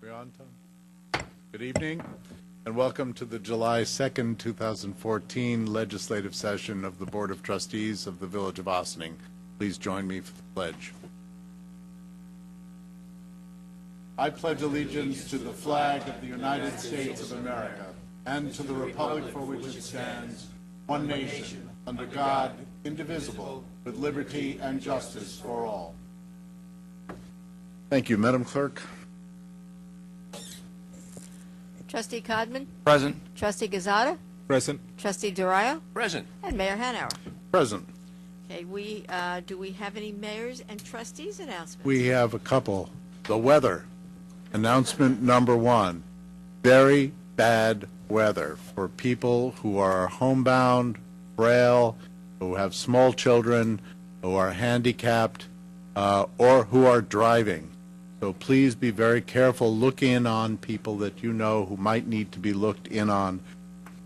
We're on time. Good evening, and welcome to the July 2nd, 2014 legislative session of the Board of Trustees of the Village of Ossining. Please join me for the pledge. I pledge allegiance to the flag of the United States of America and to the republic for which it stands, one nation, under God, indivisible, with liberty and justice for all. Thank you, Madam Clerk. Trustee Codman? Present. Trustee Gazzada? Present. Trustee Durayo? Present. And Mayor Hanauer. Present. Okay, do we have any mayors and trustees announcements? We have a couple. The weather. Announcement number one. Very bad weather for people who are homebound, frail, who have small children, who are handicapped, or who are driving. So please be very careful. Look in on people that you know who might need to be looked in on.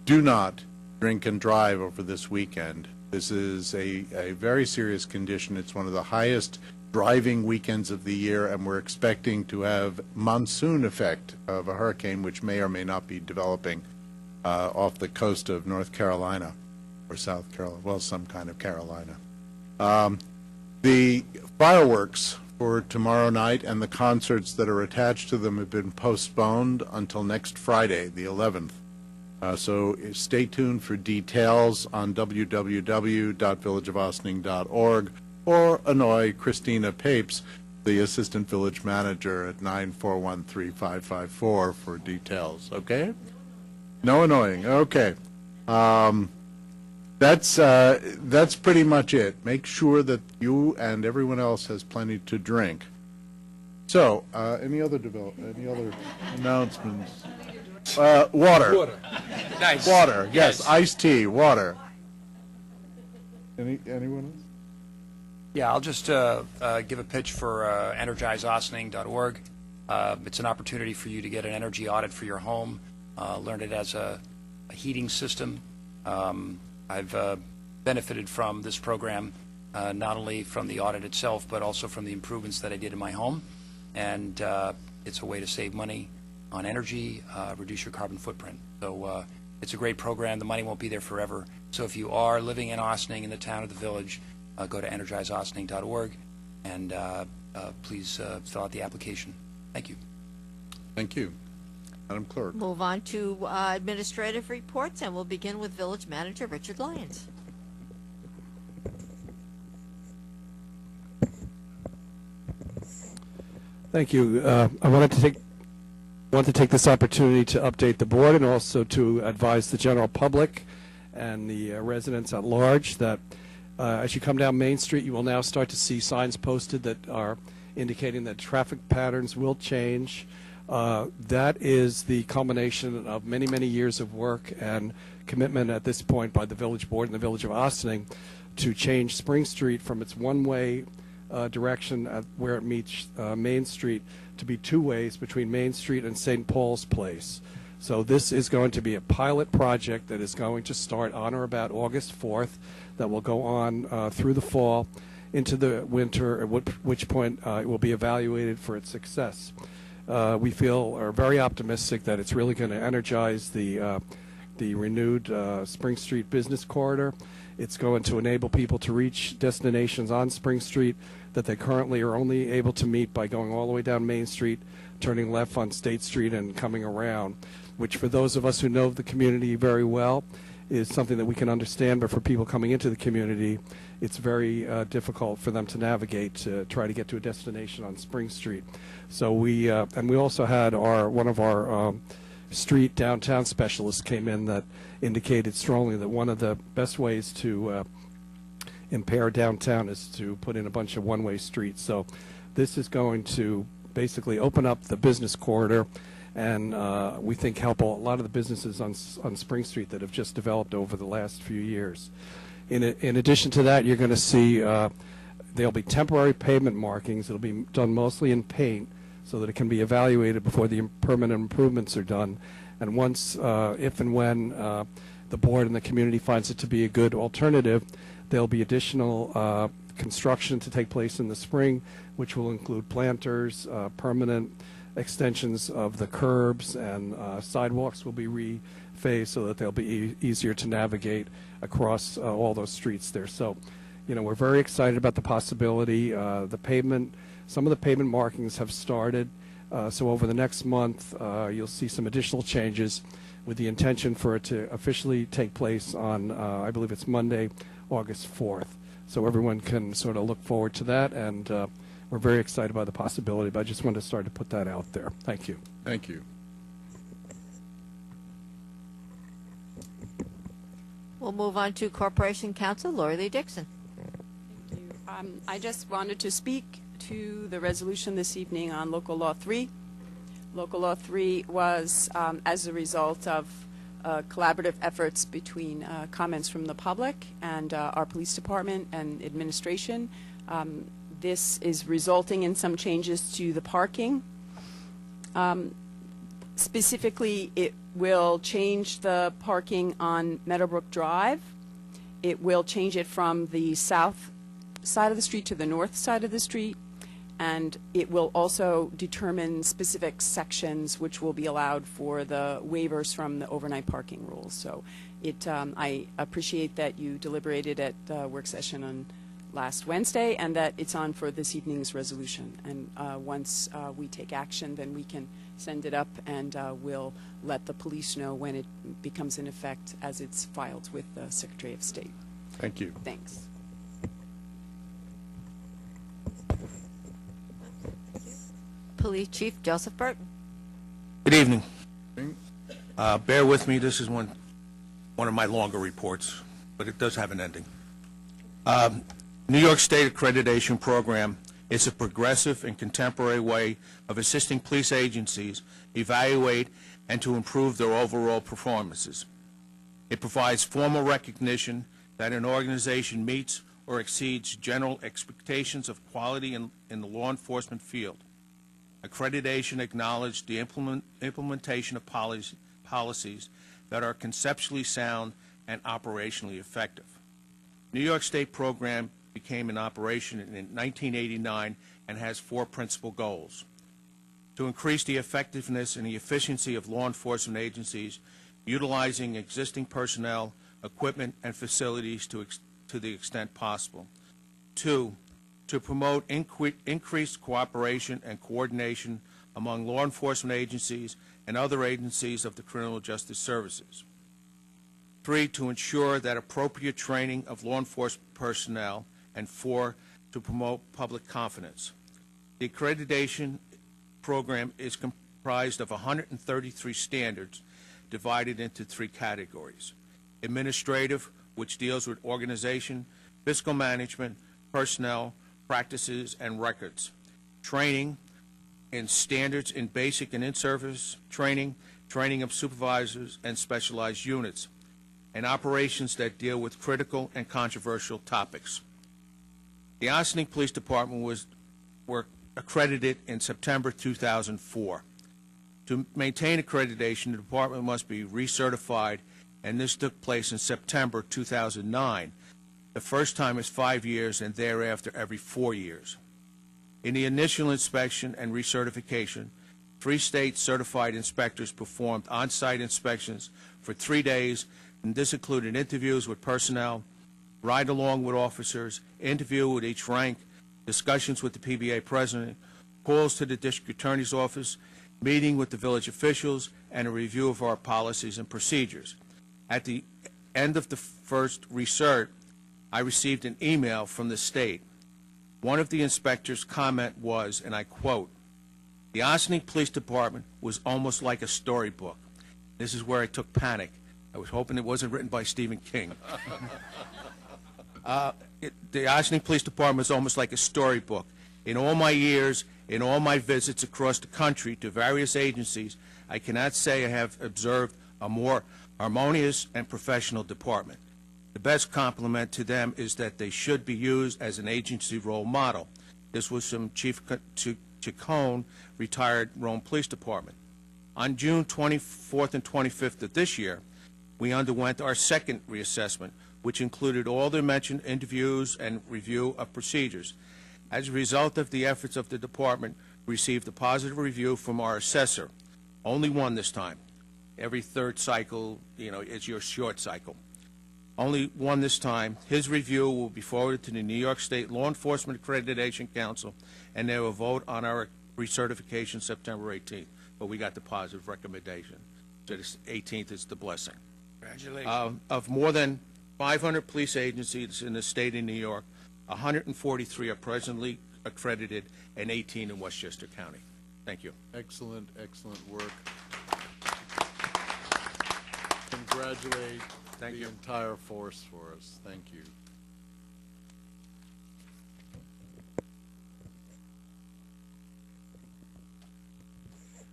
Do not drink and drive over this weekend. This is a very serious condition. It's one of the highest driving weekends of the year, and we're expecting to have monsoon effect of a hurricane which may or may not be developing off the coast of North Carolina or South Carolina, well, some kind of Carolina. The fireworks for tomorrow night and the concerts that are attached to them have been postponed until next Friday, the 11th. So stay tuned for details on www.villageofossining.org or annoy Christina Papes, the Assistant Village Manager, at 9413554 for details. Okay? No annoying. Okay. That's pretty much it. Make sure that you and everyone else has plenty to drink. So, any other announcements? Water. Water. Nice. Water. Yes. Iced tea. Water. Anyone else? Yeah, I'll just give a pitch for energizeossining.org. It's an opportunity for you to get an energy audit for your home. Learn it as a heating system. I've benefited from this program, not only from the audit itself, but also from the improvements that I did in my home. And it's a way to save money on energy, reduce your carbon footprint. So it's a great program. The money won't be there forever. So if you are living in Ossining, in the town or the village, go to energizeossining.org and please fill out the application. Thank you. Thank you. Madam Clerk. Move on to administrative reports, and we'll begin with Village Manager Richard Lyons. Thank you. I want to take this opportunity to update the board and also to advise the general public and the residents at large that as you come down Main Street, you will now start to see signs posted that are indicating that traffic patterns will change. That is the culmination of many, many years of work and commitment at this point by the Village Board and the Village of Ossining to change Spring Street from its one-way direction at where it meets Main Street to be two ways between Main Street and St. Paul's Place. So this is going to be a pilot project that is going to start on or about August 4th that will go on through the fall into the winter, at which point it will be evaluated for its success. We are very optimistic that it's really going to energize the renewed Spring Street business corridor. It's going to enable people to reach destinations on Spring Street that they currently are only able to meet by going all the way down Main Street, turning left on State Street and coming around, which for those of us who know the community very well is something that we can understand, but for people coming into the community, it's very difficult for them to navigate to try to get to a destination on Spring Street. So we also had one of our street downtown specialists came in that indicated strongly that one of the best ways to impair downtown is to put in a bunch of one-way streets. So this is going to basically open up the business corridor and we think help a lot of the businesses on Spring Street that have just developed over the last few years. In addition to that, you're going to see there'll be temporary pavement markings. It'll be done mostly in paint so that it can be evaluated before the permanent improvements are done. And once, if and when the board and the community finds it to be a good alternative, there'll be additional construction to take place in the spring, which will include planters, permanent extensions of the curbs and sidewalks will be rephased so that they'll be easier to navigate across all those streets there. So, we're very excited about the possibility. Some of the pavement markings have started. So over the next month, you'll see some additional changes with the intention for it to officially take place on, I believe it's Monday, August 4th. So everyone can sort of look forward to that, and we're very excited by the possibility, but I just wanted to start to put that out there. Thank you. Thank you. We'll move on to Corporation Counsel, Lori Lee Dixon. Thank you. I just wanted to speak to the resolution this evening on Local Law 3. Local Law 3 was as a result of collaborative efforts between comments from the public and our police department and administration. This is resulting in some changes to the parking. Specifically, it will change the parking on Meadowbrook Drive. It will change it from the south side of the street to the north side of the street, and it will also determine specific sections which will be allowed for the waivers from the overnight parking rules. So I appreciate that you deliberated at the work session on last Wednesday and that it's on for this evening's resolution. And once we take action, then we can send it up and we'll let the police know when it becomes in effect as it's filed with the Secretary of State. Thank you. Thanks. Police Chief Joseph Burton. Good evening. Bear with me. This is one of my longer reports, but it does have an ending. New York State Accreditation Program is a progressive and contemporary way of assisting police agencies evaluate and to improve their overall performances. It provides formal recognition that an organization meets or exceeds general expectations of quality in the law enforcement field. Accreditation acknowledged the implementation of policies that are conceptually sound and operationally effective. New York State program became in operation in 1989 and has 4 principal goals: to increase the effectiveness and the efficiency of law enforcement agencies, utilizing existing personnel, equipment, and facilities to the extent possible. 2, to promote increased cooperation and coordination among law enforcement agencies and other agencies of the criminal justice services. 3, to ensure that appropriate training of law enforcement personnel. And 4, to promote public confidence. The accreditation program is comprised of 133 standards divided into 3 categories: administrative, which deals with organization, fiscal management, personnel, practices, and records; training in standards in basic and in-service training, training of supervisors and specialized units; and operations that deal with critical and controversial topics. The Ossining Police Department were accredited in September 2004. To maintain accreditation, the department must be recertified, and this took place in September 2009. The first time is 5 years, and thereafter every 4 years. In the initial inspection and recertification, 3 state certified inspectors performed on-site inspections for 3 days, and this included interviews with personnel, ride-along with officers, interview with each rank, discussions with the PBA president, calls to the district attorney's office, meeting with the village officials, and a review of our policies and procedures. At the end of the first recert, I received an email from the state. One of the inspectors' comment was, and I quote, "The Ossining Police Department was almost like a storybook." This is where I took panic. I was hoping it wasn't written by Stephen King. The Ossining Police Department is almost like a storybook. In all my years, in all my visits across the country to various agencies, I cannot say I have observed a more harmonious and professional department. The best compliment to them is that they should be used as an agency role model. This was from Chief Chacon, retired Rome Police Department. On June 24th and 25th of this year, we underwent our second reassessment, which included all the mentioned interviews and review of procedures. As a result of the efforts of the department, received a positive review from our assessor. Only one this time. Every third cycle, is your short cycle. Only one this time. His review will be forwarded to the New York State Law Enforcement Accreditation Council, and they will vote on our recertification September 18th. But we got the positive recommendation. So the 18th is the blessing. Congratulations. Of more than 500 police agencies in the state of New York, 143 are presently accredited and 18 in Westchester County. Thank you. Excellent, excellent work. Congratulate Thank the you. entire force for us. Thank you.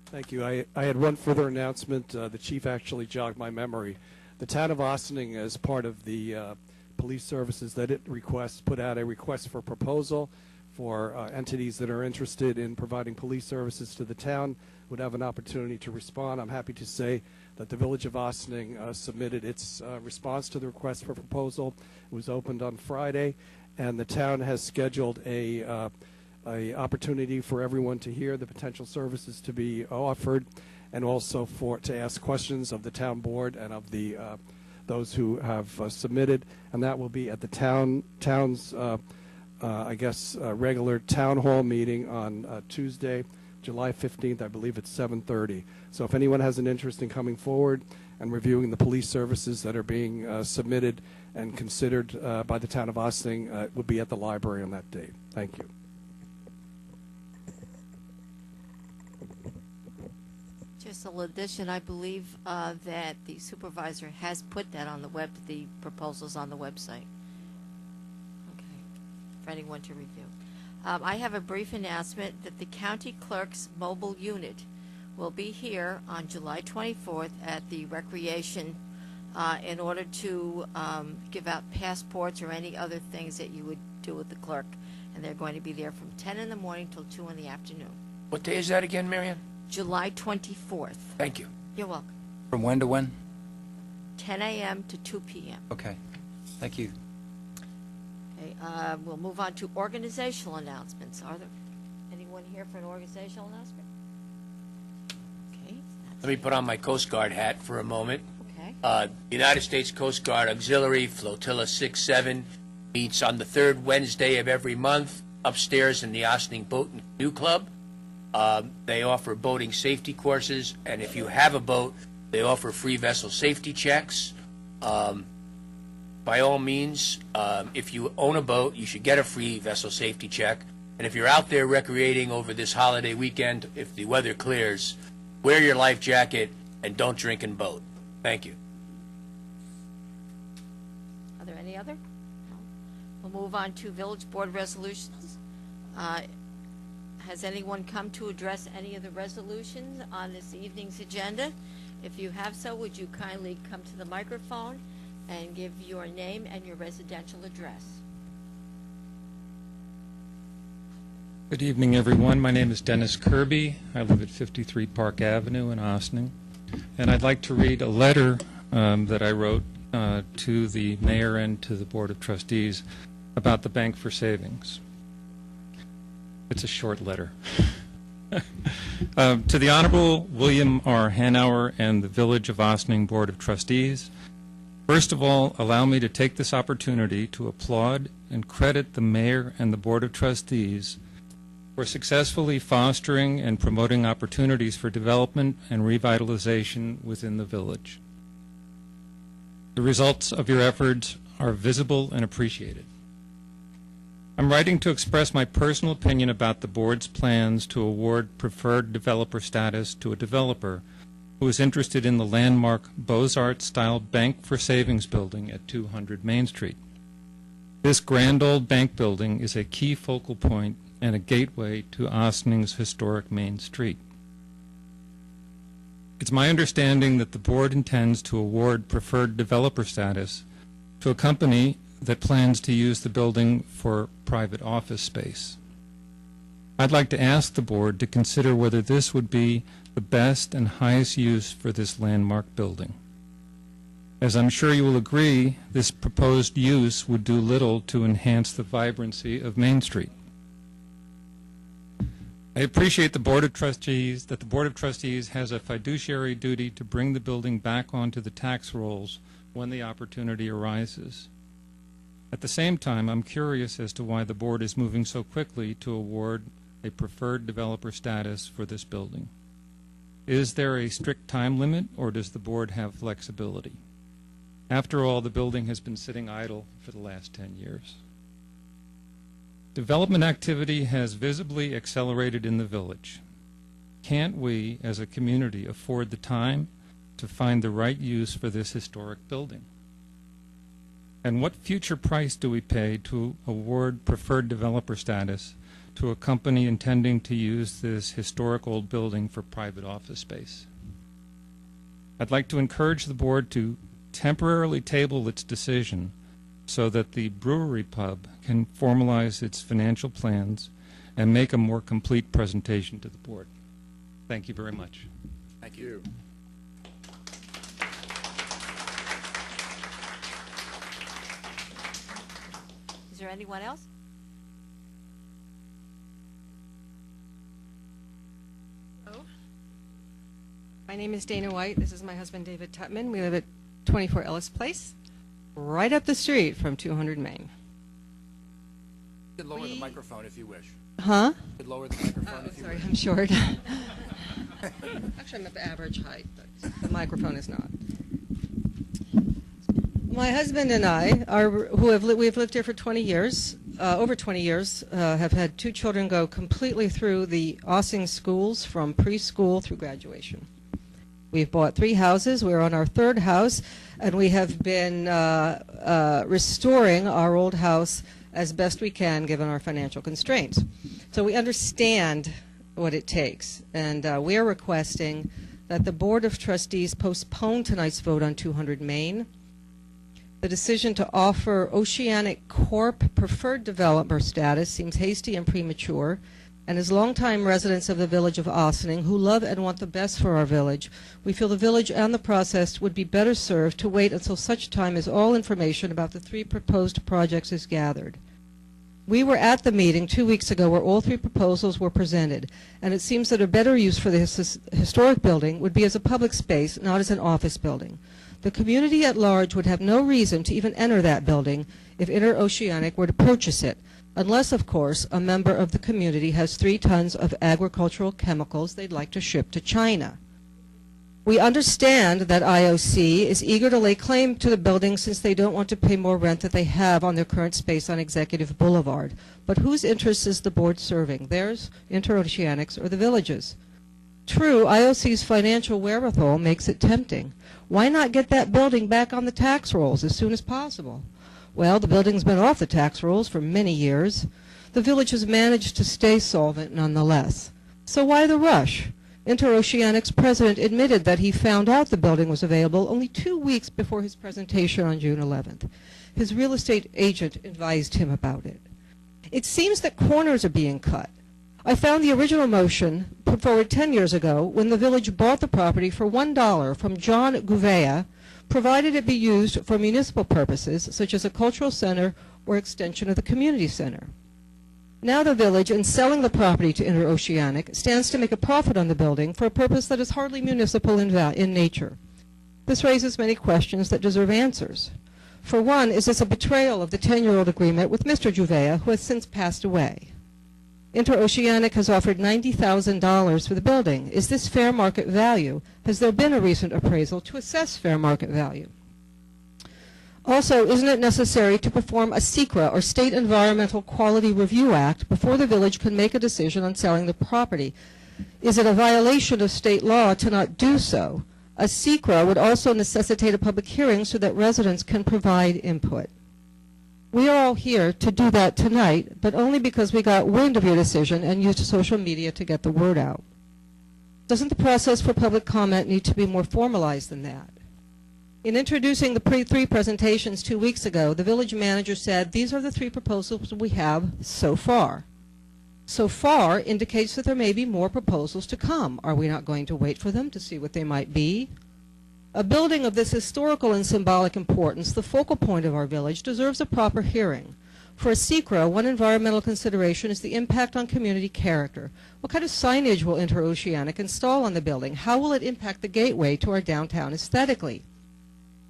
Thank you. I had one further announcement. The chief actually jogged my memory. The town of Ossining, as part of the police services that it requests, put out a request for proposal for entities that are interested in providing police services to the town, would have an opportunity to respond. I'm happy to say that the village of Ossining submitted its response to the request for proposal. It was opened on Friday, and the town has scheduled a opportunity for everyone to hear the potential services to be offered, and also to ask questions of the town board and of the those who have submitted, and that will be at the town's regular town hall meeting on Tuesday, July 15th. I believe it's 7:30. So if anyone has an interest in coming forward and reviewing the police services that are being submitted and considered by the town of Ossining, it would be at the library on that date. Thank you. Just a little addition, I believe that the supervisor has put that on the proposals on the website. Okay, for anyone to review. I have a brief announcement that the county clerk's mobile unit will be here on July 24th at the recreation in order to give out passports or any other things that you would do with the clerk. And they're going to be there from 10 in the morning till 2 in the afternoon. What day is that again, Marion? July 24th. Thank you. You're welcome. From when to when? 10 a.m. to 2 p.m. Okay. Thank you. Okay, we'll move on to organizational announcements. Are there anyone here for an organizational announcement? Okay. Let me put on my Coast Guard hat for a moment. Okay. United States Coast Guard Auxiliary Flotilla 6-7 meets on the third Wednesday of every month upstairs in the Ossining Boat and Canoe Club. They offer boating safety courses, and if you have a boat, they offer free vessel safety checks. By all means, if you own a boat, you should get a free vessel safety check. And if you're out there recreating over this holiday weekend, if the weather clears, wear your life jacket and don't drink and boat. Thank you. Are there any other? No. We'll move on to village board resolutions. Has anyone come to address any of the resolutions on this evening's agenda? If you have so, would you kindly come to the microphone and give your name and your residential address? Good evening, everyone. My name is Dennis Kirby. I live at 53 Park Avenue in Ossining. And I'd like to read a letter that I wrote to the mayor and to the Board of Trustees about the Bank for Savings. It's a short letter. To the Honorable William R. Hanauer and the Village of Ossining Board of Trustees, first of all, allow me to take this opportunity to applaud and credit the Mayor and the Board of Trustees for successfully fostering and promoting opportunities for development and revitalization within the village. The results of your efforts are visible and appreciated. I'm writing to express my personal opinion about the board's plans to award preferred developer status to a developer who is interested in the landmark Beaux-Arts-style Bank for Savings building at 200 Main Street. This grand old bank building is a key focal point and a gateway to Ossining's historic Main Street. It's my understanding that the board intends to award preferred developer status to a company that plans to use the building for private office space. I'd like to ask the board to consider whether this would be the best and highest use for this landmark building. As I'm sure you will agree, this proposed use would do little to enhance the vibrancy of Main Street. I appreciate the Board of Trustees, that the Board of Trustees has a fiduciary duty to bring the building back onto the tax rolls when the opportunity arises. At the same time, I'm curious as to why the board is moving so quickly to award a preferred developer status for this building. Is there a strict time limit, or does the board have flexibility? After all, the building has been sitting idle for the last 10 years. Development activity has visibly accelerated in the village. Can't we, as a community, afford the time to find the right use for this historic building? And what future price do we pay to award preferred developer status to a company intending to use this historic old building for private office space? I'd like to encourage the board to temporarily table its decision so that the brewery pub can formalize its financial plans and make a more complete presentation to the board. Thank you very much. Thank you. Is there anyone else? My name is Dana White. This is my husband, David Tutman. We live at 24 Ellis Place, right up the street from 200 Main. You could lower the microphone if you wish. Huh? You could lower the microphone if you Sorry, wish. I'm short. Actually, I'm at average height, but the microphone is not. My husband and I, we've lived here for 20 years, over 20 years, have had 2 children go completely through the Ossining schools from preschool through graduation. We've bought 3 houses. We're on our 3rd house, and we have been restoring our old house as best we can given our financial constraints. So we understand what it takes, and we are requesting that the Board of Trustees postpone tonight's vote on 200 Main. The decision to offer Oceanic Corp. Preferred developer status seems hasty and premature, and as longtime residents of the village of Ossining who love and want the best for our village, we feel the village and the process would be better served to wait until such time as all information about the 3 proposed projects is gathered. We were at the meeting 2 weeks ago where all 3 proposals were presented, and it seems that a better use for the historic building would be as a public space, not as an office building. The community at large would have no reason to even enter that building if Interoceanic were to purchase it, unless, of course, a member of the community has 3 tons of agricultural chemicals they'd like to ship to China. We understand that IOC is eager to lay claim to the building since they don't want to pay more rent than they have on their current space on Executive Boulevard. But whose interests is the board serving? Theirs, Interoceanic's, or the village's? True, IOC's financial wherewithal makes it tempting. Why not get that building back on the tax rolls as soon as possible? Well, the building's been off the tax rolls for many years. The village has managed to stay solvent nonetheless. So why the rush? Interoceanic's president admitted that he found out the building was available only 2 weeks before his presentation on June 11th. His real estate agent advised him about it. It seems that corners are being cut. I found the original motion put forward 10 years ago when the village bought the property for $1 from John Gouveia, provided it be used for municipal purposes, such as a cultural center or extension of the community center. Now the village, in selling the property to Interoceanic, stands to make a profit on the building for a purpose that is hardly municipal in nature. This raises many questions that deserve answers. For one, is this a betrayal of the 10-year-old agreement with Mr. Gouveia, who has since passed away? Interoceanic has offered $90,000 for the building. Is this fair market value? Has there been a recent appraisal to assess fair market value? Also, isn't it necessary to perform a SECRA, or State Environmental Quality Review Act, before the village can make a decision on selling the property? Is it a violation of state law to not do so? A SECRA would also necessitate a public hearing so that residents can provide input. We are all here to do that tonight, but only because we got wind of your decision and used social media to get the word out. Doesn't the process for public comment need to be more formalized than that? In introducing the 3 presentations 2 weeks ago, the village manager said, these are the 3 proposals we have so far. So far indicates that there may be more proposals to come. Are we not going to wait for them to see what they might be? A building of this historical and symbolic importance, the focal point of our village, deserves a proper hearing. For a SECRA, one environmental consideration is the impact on community character. What kind of signage will Interoceanic install on the building? How will it impact the gateway to our downtown aesthetically?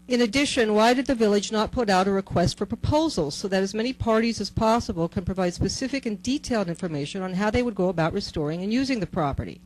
In addition, why did the village not put out a request for proposals so that as many parties as possible can provide specific and detailed information on how they would go about restoring and using the property?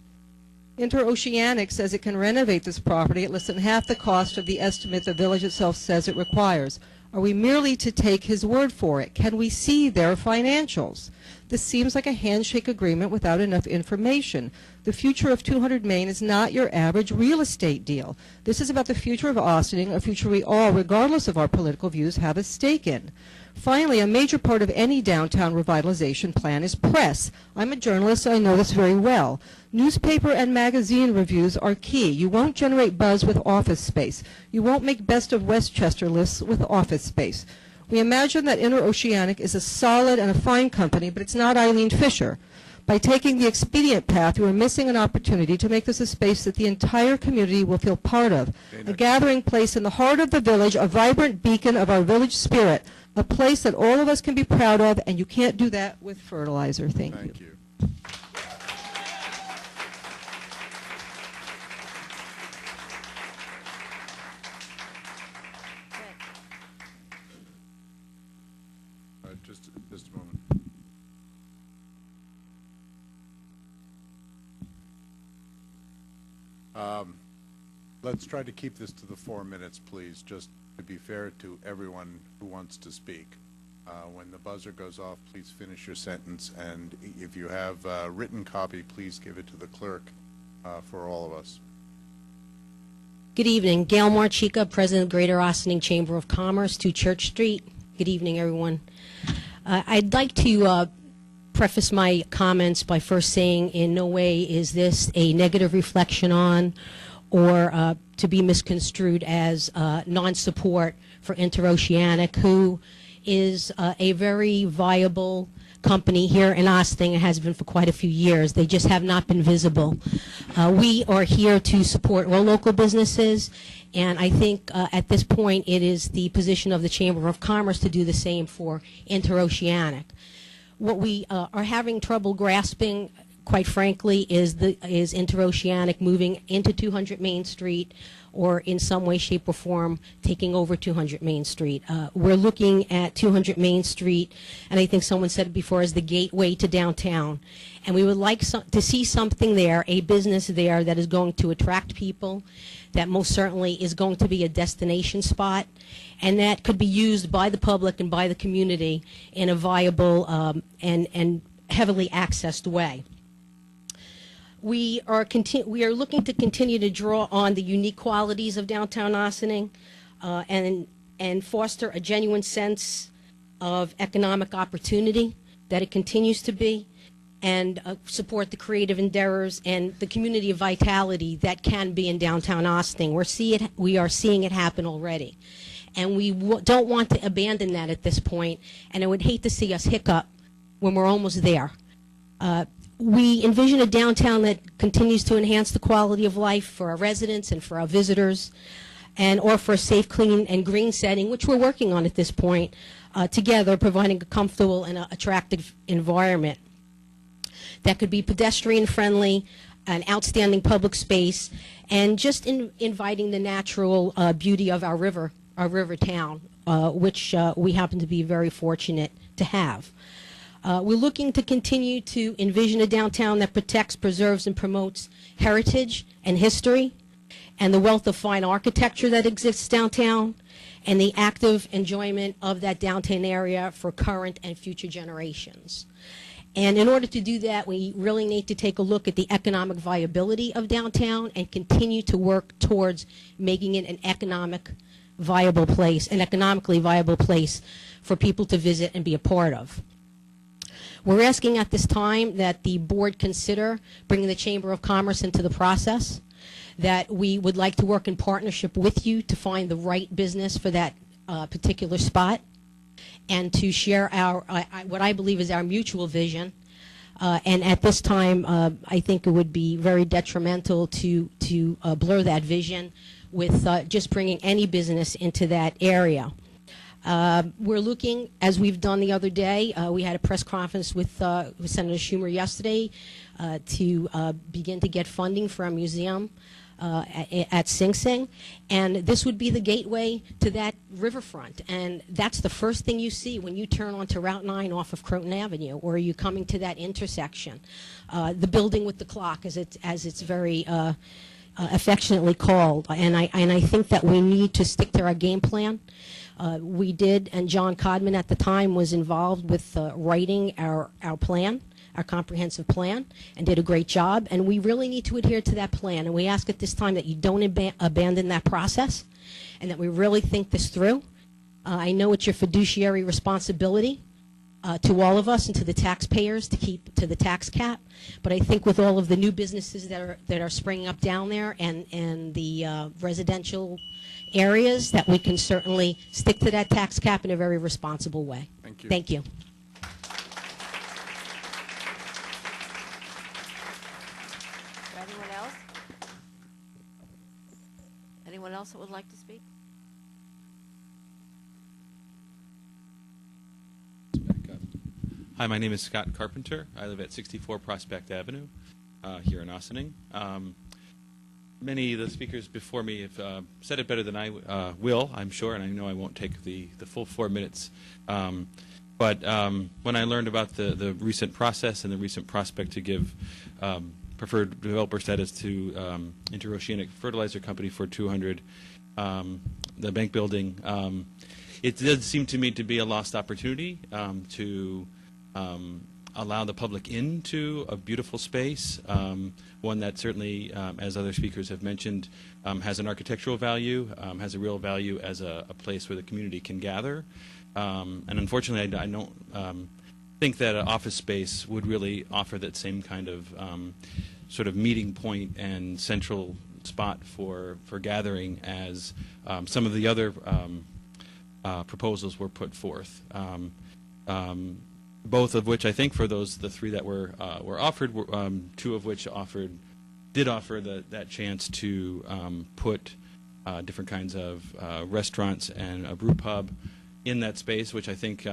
Interoceanic says it can renovate this property at less than half the cost of the estimate the village itself says it requires. Are we merely to take his word for it? Can we see their financials? This seems like a handshake agreement without enough information. The future of 200 Main is not your average real estate deal. This is about the future of Ossining, a future we all, regardless of our political views, have a stake in. Finally, a major part of any downtown revitalization plan is press. I'm a journalist, so I know this very well. Newspaper and magazine reviews are key. You won't generate buzz with office space. You won't make best of Westchester lists with office space. We imagine that Interoceanic is a solid and a fine company, but it's not Eileen Fisher. By taking the expedient path, you are missing an opportunity to make this a space that the entire community will feel part of, a gathering place in the heart of the village, a vibrant beacon of our village spirit, a place that all of us can be proud of, and you can't do that with fertilizer. Thank you. Thank you. Just a moment. Let's try to keep this to the 4 minutes, please, just to be fair to everyone who wants to speak. When the buzzer goes off, please finish your sentence, and if you have a written copy, please give it to the clerk for all of us. Good evening. Gail Marchica, President of Greater Ossining Chamber of Commerce, 2 Church Street. Good evening, everyone. I'd like to preface my comments by first saying in no way is this a negative reflection on or to be misconstrued as non-support for Interoceanic, who is a very viable company here in Ossining and has been for quite a few years. They just have not been visible. We are here to support all local businesses, and I think at this point it is the position of the Chamber of Commerce to do the same for Interoceanic. What we are having trouble grasping, quite frankly, is Interoceanic moving into 200 Main Street or in some way, shape, or form taking over 200 Main Street. We're looking at 200 Main Street, and I think someone said it before, as the gateway to downtown. And we would like to see something there, a business there that is going to attract people, that most certainly is going to be a destination spot, and that could be used by the public and by the community in a viable and heavily accessed way. We are looking to continue to draw on the unique qualities of downtown Ossining and foster a genuine sense of economic opportunity that it continues to be, and support the creative endeavors and the community of vitality that can be in downtown Ossining. We are seeing it happen already. And we don't want to abandon that at this point, and I would hate to see us hiccup when we're almost there. We envision a downtown that continues to enhance the quality of life for our residents and for our visitors, and offer a safe, clean, and green setting, which we're working on at this point, together, providing a comfortable and attractive environment that could be pedestrian-friendly, an outstanding public space, and just inviting the natural beauty of our river town, which we happen to be very fortunate to have. We're looking to continue to envision a downtown that protects, preserves, and promotes heritage and history, and the wealth of fine architecture that exists downtown, and the active enjoyment of that downtown area for current and future generations. And in order to do that, we really need to take a look at the economic viability of downtown and continue to work towards making it an economically viable place for people to visit and be a part of. We're asking at this time that the board consider bringing the Chamber of Commerce into the process, that we would like to work in partnership with you to find the right business for that particular spot, and to share our what I believe is our mutual vision. And at this time, I think it would be very detrimental to blur that vision with just bringing any business into that area. We're looking, as we've done the other day, we had a press conference with Senator Schumer yesterday to begin to get funding for our museum at Sing Sing, and this would be the gateway to that riverfront, and that's the first thing you see when you turn onto Route 9 off of Croton Avenue, or you're coming to that intersection. The building with the clock, as it's very affectionately called, and I think that we need to stick to our game plan. We did, and John Codman at the time was involved with writing our plan, our comprehensive plan, and did a great job, and we really need to adhere to that plan, and we ask at this time that you don't abandon that process, and that we really think this through. I know it's your fiduciary responsibility to all of us and to the taxpayers to keep to the tax cap, but I think with all of the new businesses that are springing up down there and the residential areas, that we can certainly stick to that tax cap in a very responsible way. Thank you. Thank you. Anyone else? Anyone else that would like to speak? Hi, my name is Scott Carpenter. I live at 64 Prospect Avenue here in Ossining. Many of the speakers before me have said it better than I will, I'm sure, and I know I won't take the full 4 minutes. But when I learned about the recent process and the recent prospect to give preferred developer status to Interoceanic Fertilizer Company for 200, the bank building, it did seem to me to be a lost opportunity to allow the public into a beautiful space, one that certainly, as other speakers have mentioned, has an architectural value, has a real value as a place where the community can gather. And unfortunately, I don't think that an office space would really offer that same kind of sort of meeting point and central spot for gathering as some of the other proposals were put forth. Both of which I think for the three that were offered, two of which did offer that chance to put different kinds of restaurants and a brew pub in that space, which I think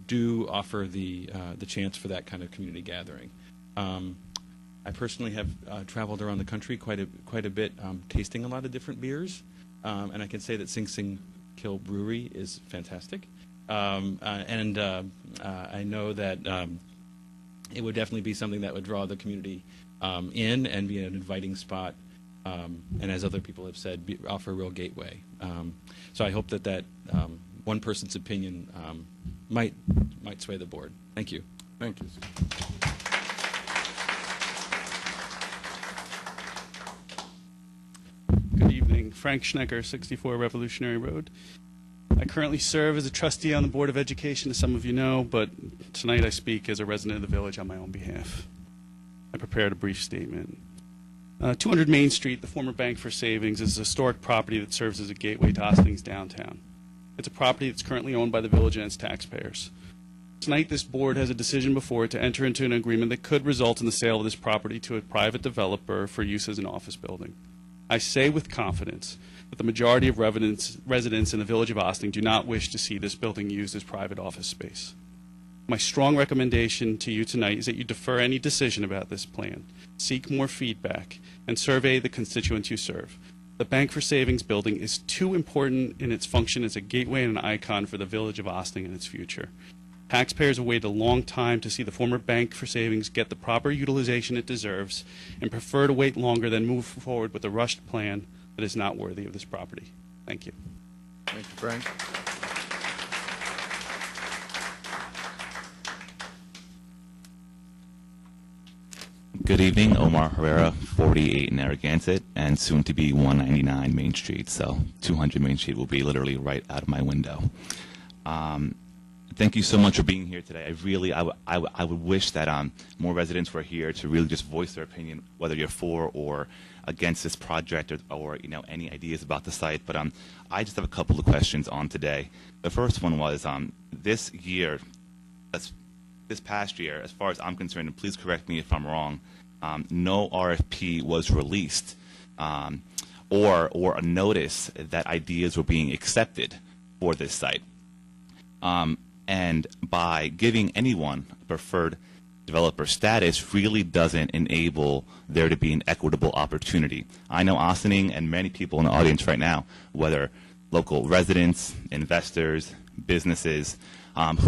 do offer the chance for that kind of community gathering. I personally have traveled around the country quite a bit, tasting a lot of different beers, and I can say that Sing Sing Kill Brewery is fantastic. And I know that it would definitely be something that would draw the community in and be an inviting spot, and as other people have said, offer a real gateway. So I hope that one person's opinion might sway the board. Thank you. Thank you. Good evening. Frank Schnecker, 64 Revolutionary Road. I currently serve as a trustee on the Board of Education, as some of you know, but tonight I speak as a resident of the village on my own behalf. I prepared a brief statement. 200 Main Street, the former Bank for Savings, is a historic property that serves as a gateway to Ossining's downtown. It's a property that's currently owned by the village and its taxpayers. Tonight, this board has a decision before it to enter into an agreement that could result in the sale of this property to a private developer for use as an office building. I say with confidence that the majority of residents in the village of Ossining do not wish to see this building used as private office space. My strong recommendation to you tonight is that you defer any decision about this plan, seek more feedback, and survey the constituents you serve. The Bank for Savings building is too important in its function as a gateway and an icon for the village of Ossining and its future. Taxpayers have waited a long time to see the former Bank for Savings get the proper utilization it deserves and prefer to wait longer than move forward with a rushed plan that is not worthy of this property. Thank you. Thank you, Frank. Good evening, Omar Herrera, 48 Narragansett, and soon to be 199 Main Street. So 200 Main Street will be literally right out of my window. Thank you so much for being here today. I would wish that more residents were here to really just voice their opinion, whether you're for or against this project or any ideas about the site. But I just have a couple of questions on today. The first one was this past year, as far as I'm concerned, and please correct me if I'm wrong, no RFP was released or a notice that ideas were being accepted for this site. And by giving anyone preferred developer status really doesn't enable there to be an equitable opportunity. I know Ossining and many people in the audience right now, whether local residents, investors, businesses,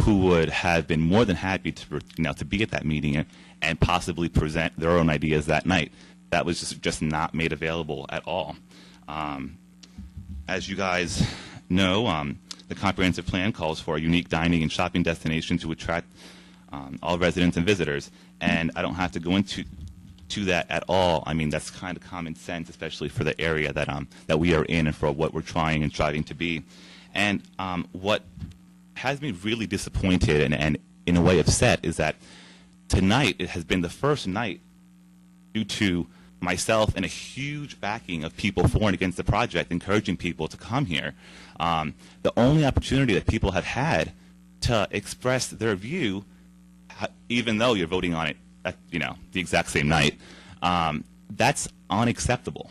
who would have been more than happy to, to be at that meeting and possibly present their own ideas that night. That was just not made available at all. As you guys know, the comprehensive plan calls for a unique dining and shopping destination to attract all residents and visitors. And I don't have to go into that at all. I mean, that's kind of common sense, especially for the area that we are in and for what we're trying and striving to be. And what has me really disappointed and in a way upset is that tonight it has been the first night due to myself and a huge backing of people for and against the project, encouraging people to come here. The only opportunity that people have had to express their view, even though you're voting on it at, the exact same night, that's unacceptable.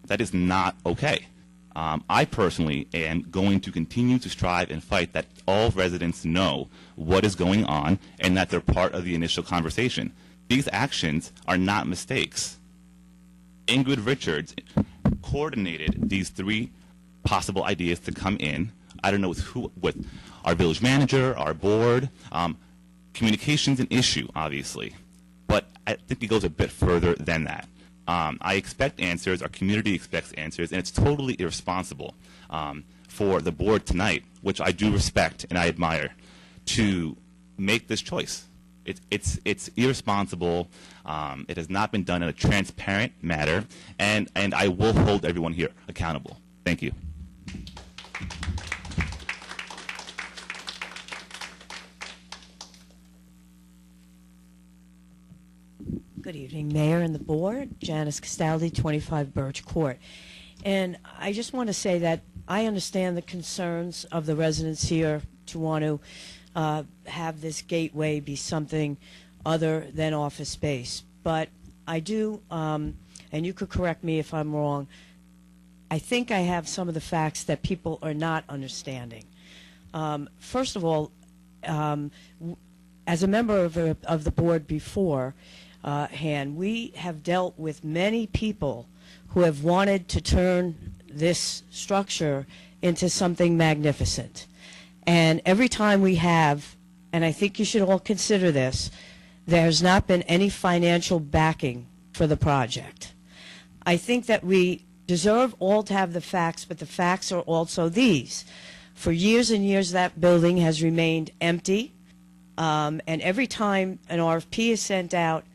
That is not okay. I personally am going to continue to strive and fight that all residents know what is going on and that they're part of the initial conversation. These actions are not mistakes. Ingrid Richards coordinated these 3 possible ideas to come in. I don't know with our village manager, our board. Communication's an issue, obviously, but I think it goes a bit further than that. I expect answers, our community expects answers, and it's totally irresponsible for the board tonight, which I do respect and I admire, to make this choice. It's irresponsible. It has not been done in a transparent manner, and I will hold everyone here accountable. Thank you. Good evening, Mayor and the board. Janice Castaldi, 25 Birch Court. And I just want to say that I understand the concerns of the residents here to want to have this gateway be something other than office space. But I do, and you could correct me if I'm wrong, I think I have some of the facts that people are not understanding. First of all, as a member of the board before, we have dealt with many people who have wanted to turn this structure into something magnificent. And every time we have, and I think you should all consider this, there has not been any financial backing for the project. I think that we deserve all to have the facts, but the facts are also these. For years and years, that building has remained empty, and every time an RFP is sent out,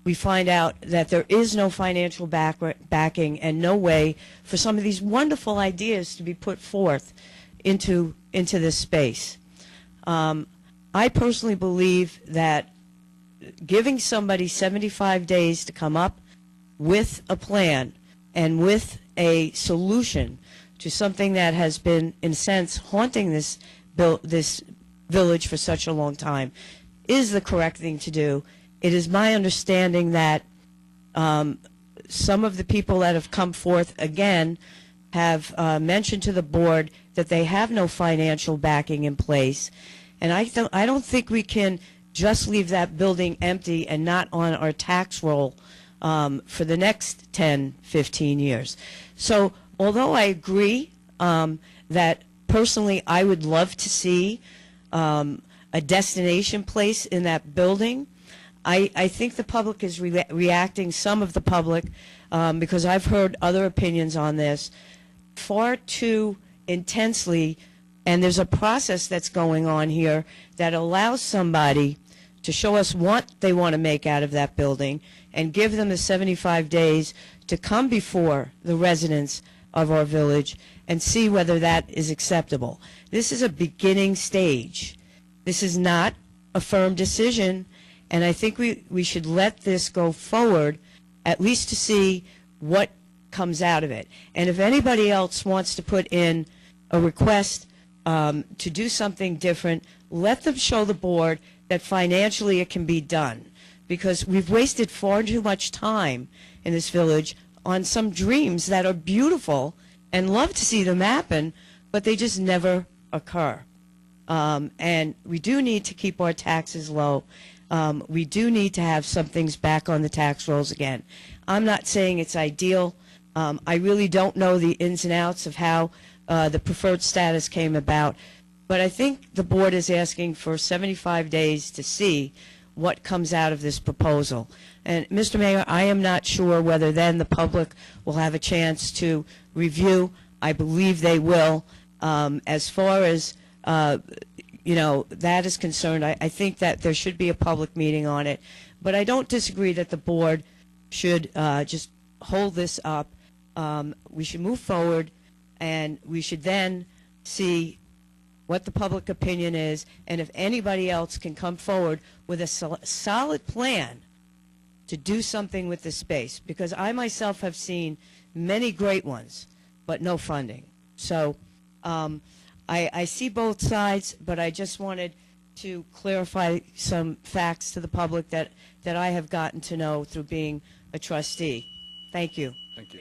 we find out that there is no financial backing and no way for some of these wonderful ideas to be put forth into this space. I personally believe that giving somebody 75 days to come up with a plan and with a solution to something that has been, in a sense, haunting this village for such a long time is the correct thing to do. It is my understanding that some of the people that have come forth again have mentioned to the board that they have no financial backing in place. And I don't think we can just leave that building empty and not on our tax roll for the next 10, 15 years. So although I agree that personally I would love to see a destination place in that building, I think the public is reacting, some of the public, because I've heard other opinions on this, far too intensely, and there's a process that's going on here that allows somebody to show us what they want to make out of that building and give them the 75 days to come before the residents of our village and see whether that is acceptable. This is a beginning stage. This is not a firm decision, and I think we should let this go forward, at least to see what comes out of it. And if anybody else wants to put in a request to do something different, let them show the board that financially it can be done. Because we've wasted far too much time in this village on some dreams that are beautiful and love to see them happen, but they just never occur. And we do need to keep our taxes low. We do need to have some things back on the tax rolls again. I'm not saying it's ideal. I really don't know the ins and outs of how the preferred status came about, but I think the board is asking for 75 days to see what comes out of this proposal. And Mr. Mayor, I am not sure whether then the public will have a chance to review. I believe they will. As far as that is concerned, I think that there should be a public meeting on it. But I don't disagree that the board should just hold this up. We should move forward, and we should then see what the public opinion is, and if anybody else can come forward with a solid plan to do something with this space, because I myself have seen many great ones, but no funding. So I see both sides, but I just wanted to clarify some facts to the public that I have gotten to know through being a trustee. Thank you. Thank you.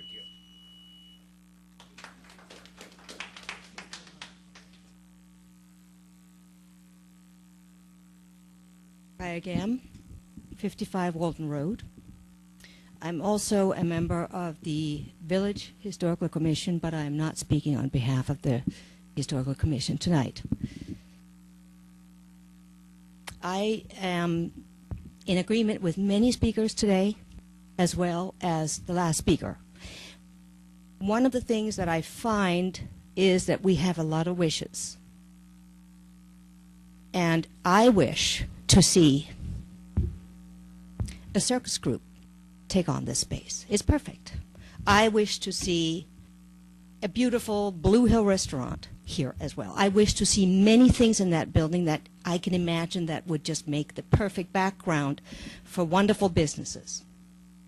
Hi again, 55 Walton Road. I'm also a member of the Village Historical Commission, but I am not speaking on behalf of the Historical Commission tonight. I am in agreement with many speakers today, as well as the last speaker. One of the things that I find is that we have a lot of wishes. And I wish to see a circus group take on this space. It's perfect. I wish to see a beautiful Blue Hill restaurant here as well. I wish to see many things in that building that I can imagine that would just make the perfect background for wonderful businesses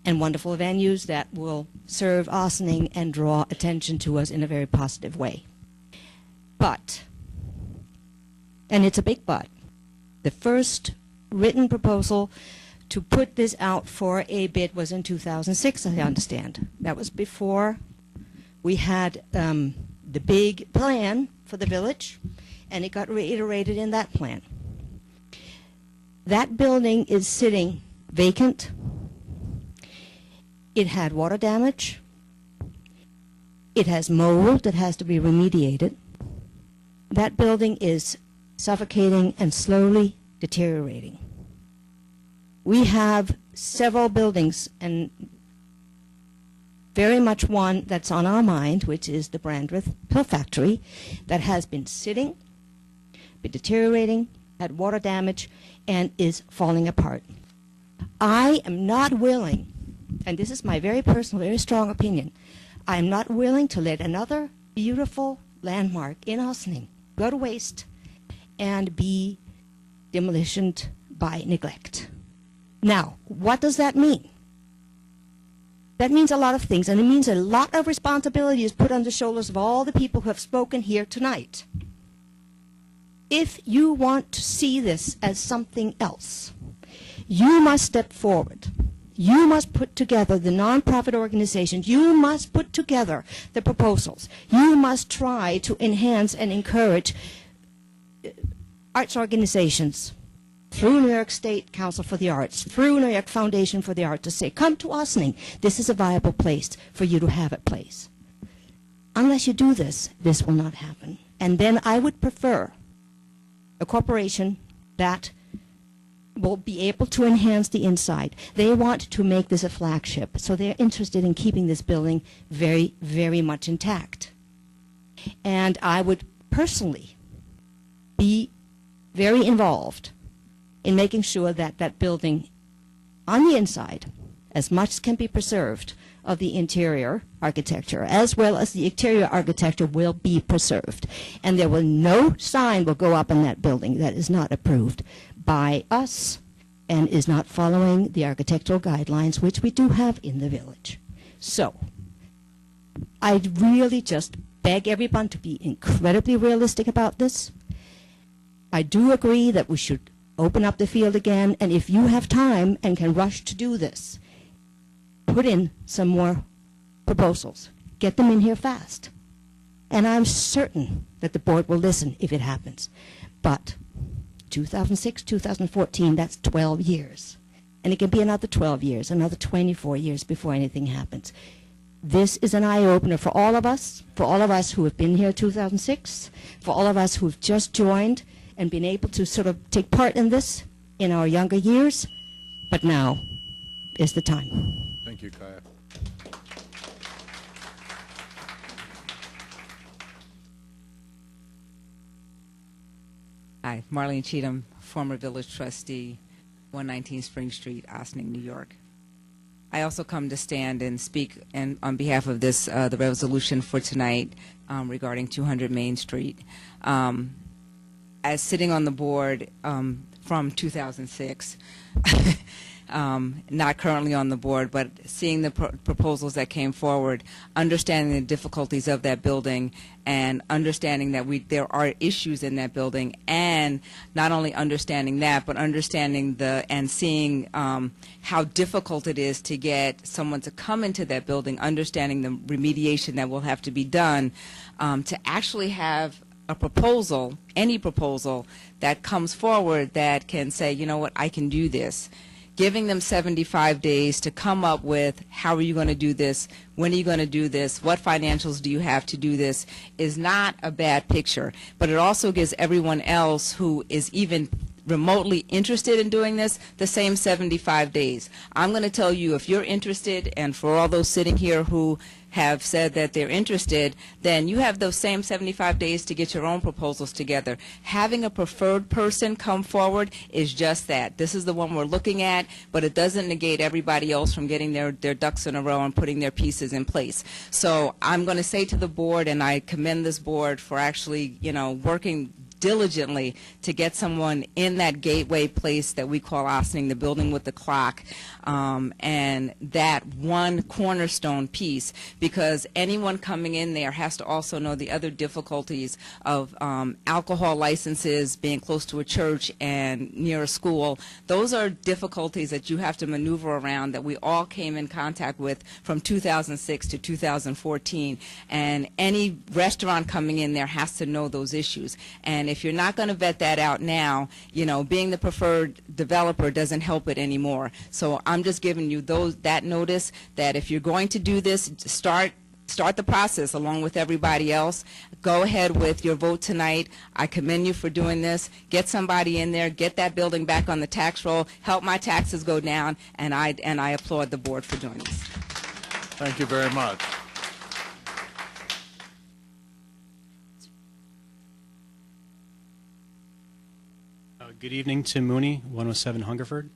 and wonderful venues that will serve Ossining and draw attention to us in a very positive way. But, and it's a big but, the first written proposal to put this out for a bid was in 2006, I understand. That was before we had the big plan for the village, and it got reiterated in that plan. That building is sitting vacant. It had water damage. It has mold that has to be remediated. That building is suffocating and slowly deteriorating. We have several buildings, and very much one that's on our mind, which is the Brandreth Pill Factory, that has been sitting, been deteriorating, had water damage, and is falling apart. I am not willing, and this is my very personal, very strong opinion, I am not willing to let another beautiful landmark in Ossining go to waste and be demolished by neglect. Now, what does that mean? That means a lot of things, and it means a lot of responsibility is put on the shoulders of all the people who have spoken here tonight. If you want to see this as something else, you must step forward. You must put together the nonprofit organizations. You must put together the proposals. You must try to enhance and encourage arts organizations through New York State Council for the Arts, through New York Foundation for the Arts, to say, come to Ossining. This is a viable place for you to have a place. Unless you do this, this will not happen. And then I would prefer a corporation that will be able to enhance the inside. They want to make this a flagship, so they're interested in keeping this building very, very much intact. And I would personally be very involved in making sure that that building on the inside, as much as can be preserved of the interior architecture, as well as the exterior architecture, will be preserved. And there will no sign will go up in that building that is not approved by us and is not following the architectural guidelines, which we do have in the village. So I really just beg everyone to be incredibly realistic about this. I do agree that we should open up the field again, and if you have time and can rush to do this, put in some more proposals. Get them in here fast. And I'm certain that the board will listen if it happens. But 2006, 2014, that's 12 years. And it can be another 12 years, another 24 years before anything happens. This is an eye-opener for all of us who have been here 2006, for all of us who've just joined and been able to sort of take part in this in our younger years. But now is the time. Thank you, Kaya. Hi, Marlene Cheatham, former village trustee, 119 Spring Street, Ossining, New York. I also come to stand and speak on behalf of this, the resolution for tonight regarding 200 Main Street. As sitting on the board from 2006, not currently on the board, but seeing the proposals that came forward, understanding the difficulties of that building, and understanding that there are issues in that building, and not only understanding that, but understanding and seeing how difficult it is to get someone to come into that building, understanding the remediation that will have to be done, to actually have a proposal, any proposal that comes forward that can say, you know what, I can do this. Giving them 75 days to come up with how are you going to do this, when are you going to do this, what financials do you have to do this, is not a bad picture. But it also gives everyone else who is even remotely interested in doing this the same 75 days. I'm going to tell you, if you're interested, and for all those sitting here who have said that they're interested, then you have those same 75 days to get your own proposals together. Having a preferred person come forward is just that. This is the one we're looking at, but it doesn't negate everybody else from getting their ducks in a row and putting their pieces in place. So I'm going to say to the board, and I commend this board for actually, working diligently to get someone in that gateway place that we call Ossining, the building with the clock, and that one cornerstone piece, because anyone coming in there has to also know the other difficulties of alcohol licenses, being close to a church and near a school. Those are difficulties that you have to maneuver around that we all came in contact with from 2006 to 2014, and any restaurant coming in there has to know those issues. And if you're not going to vet that out now, being the preferred developer doesn't help it anymore. So I'm just giving you that notice that if you're going to do this, start the process along with everybody else. Go ahead with your vote tonight. I commend you for doing this. Get somebody in there, get that building back on the tax roll, help my taxes go down, and I applaud the board for doing this. Thank you very much. Good evening, Tim Mooney, 107 Hungerford.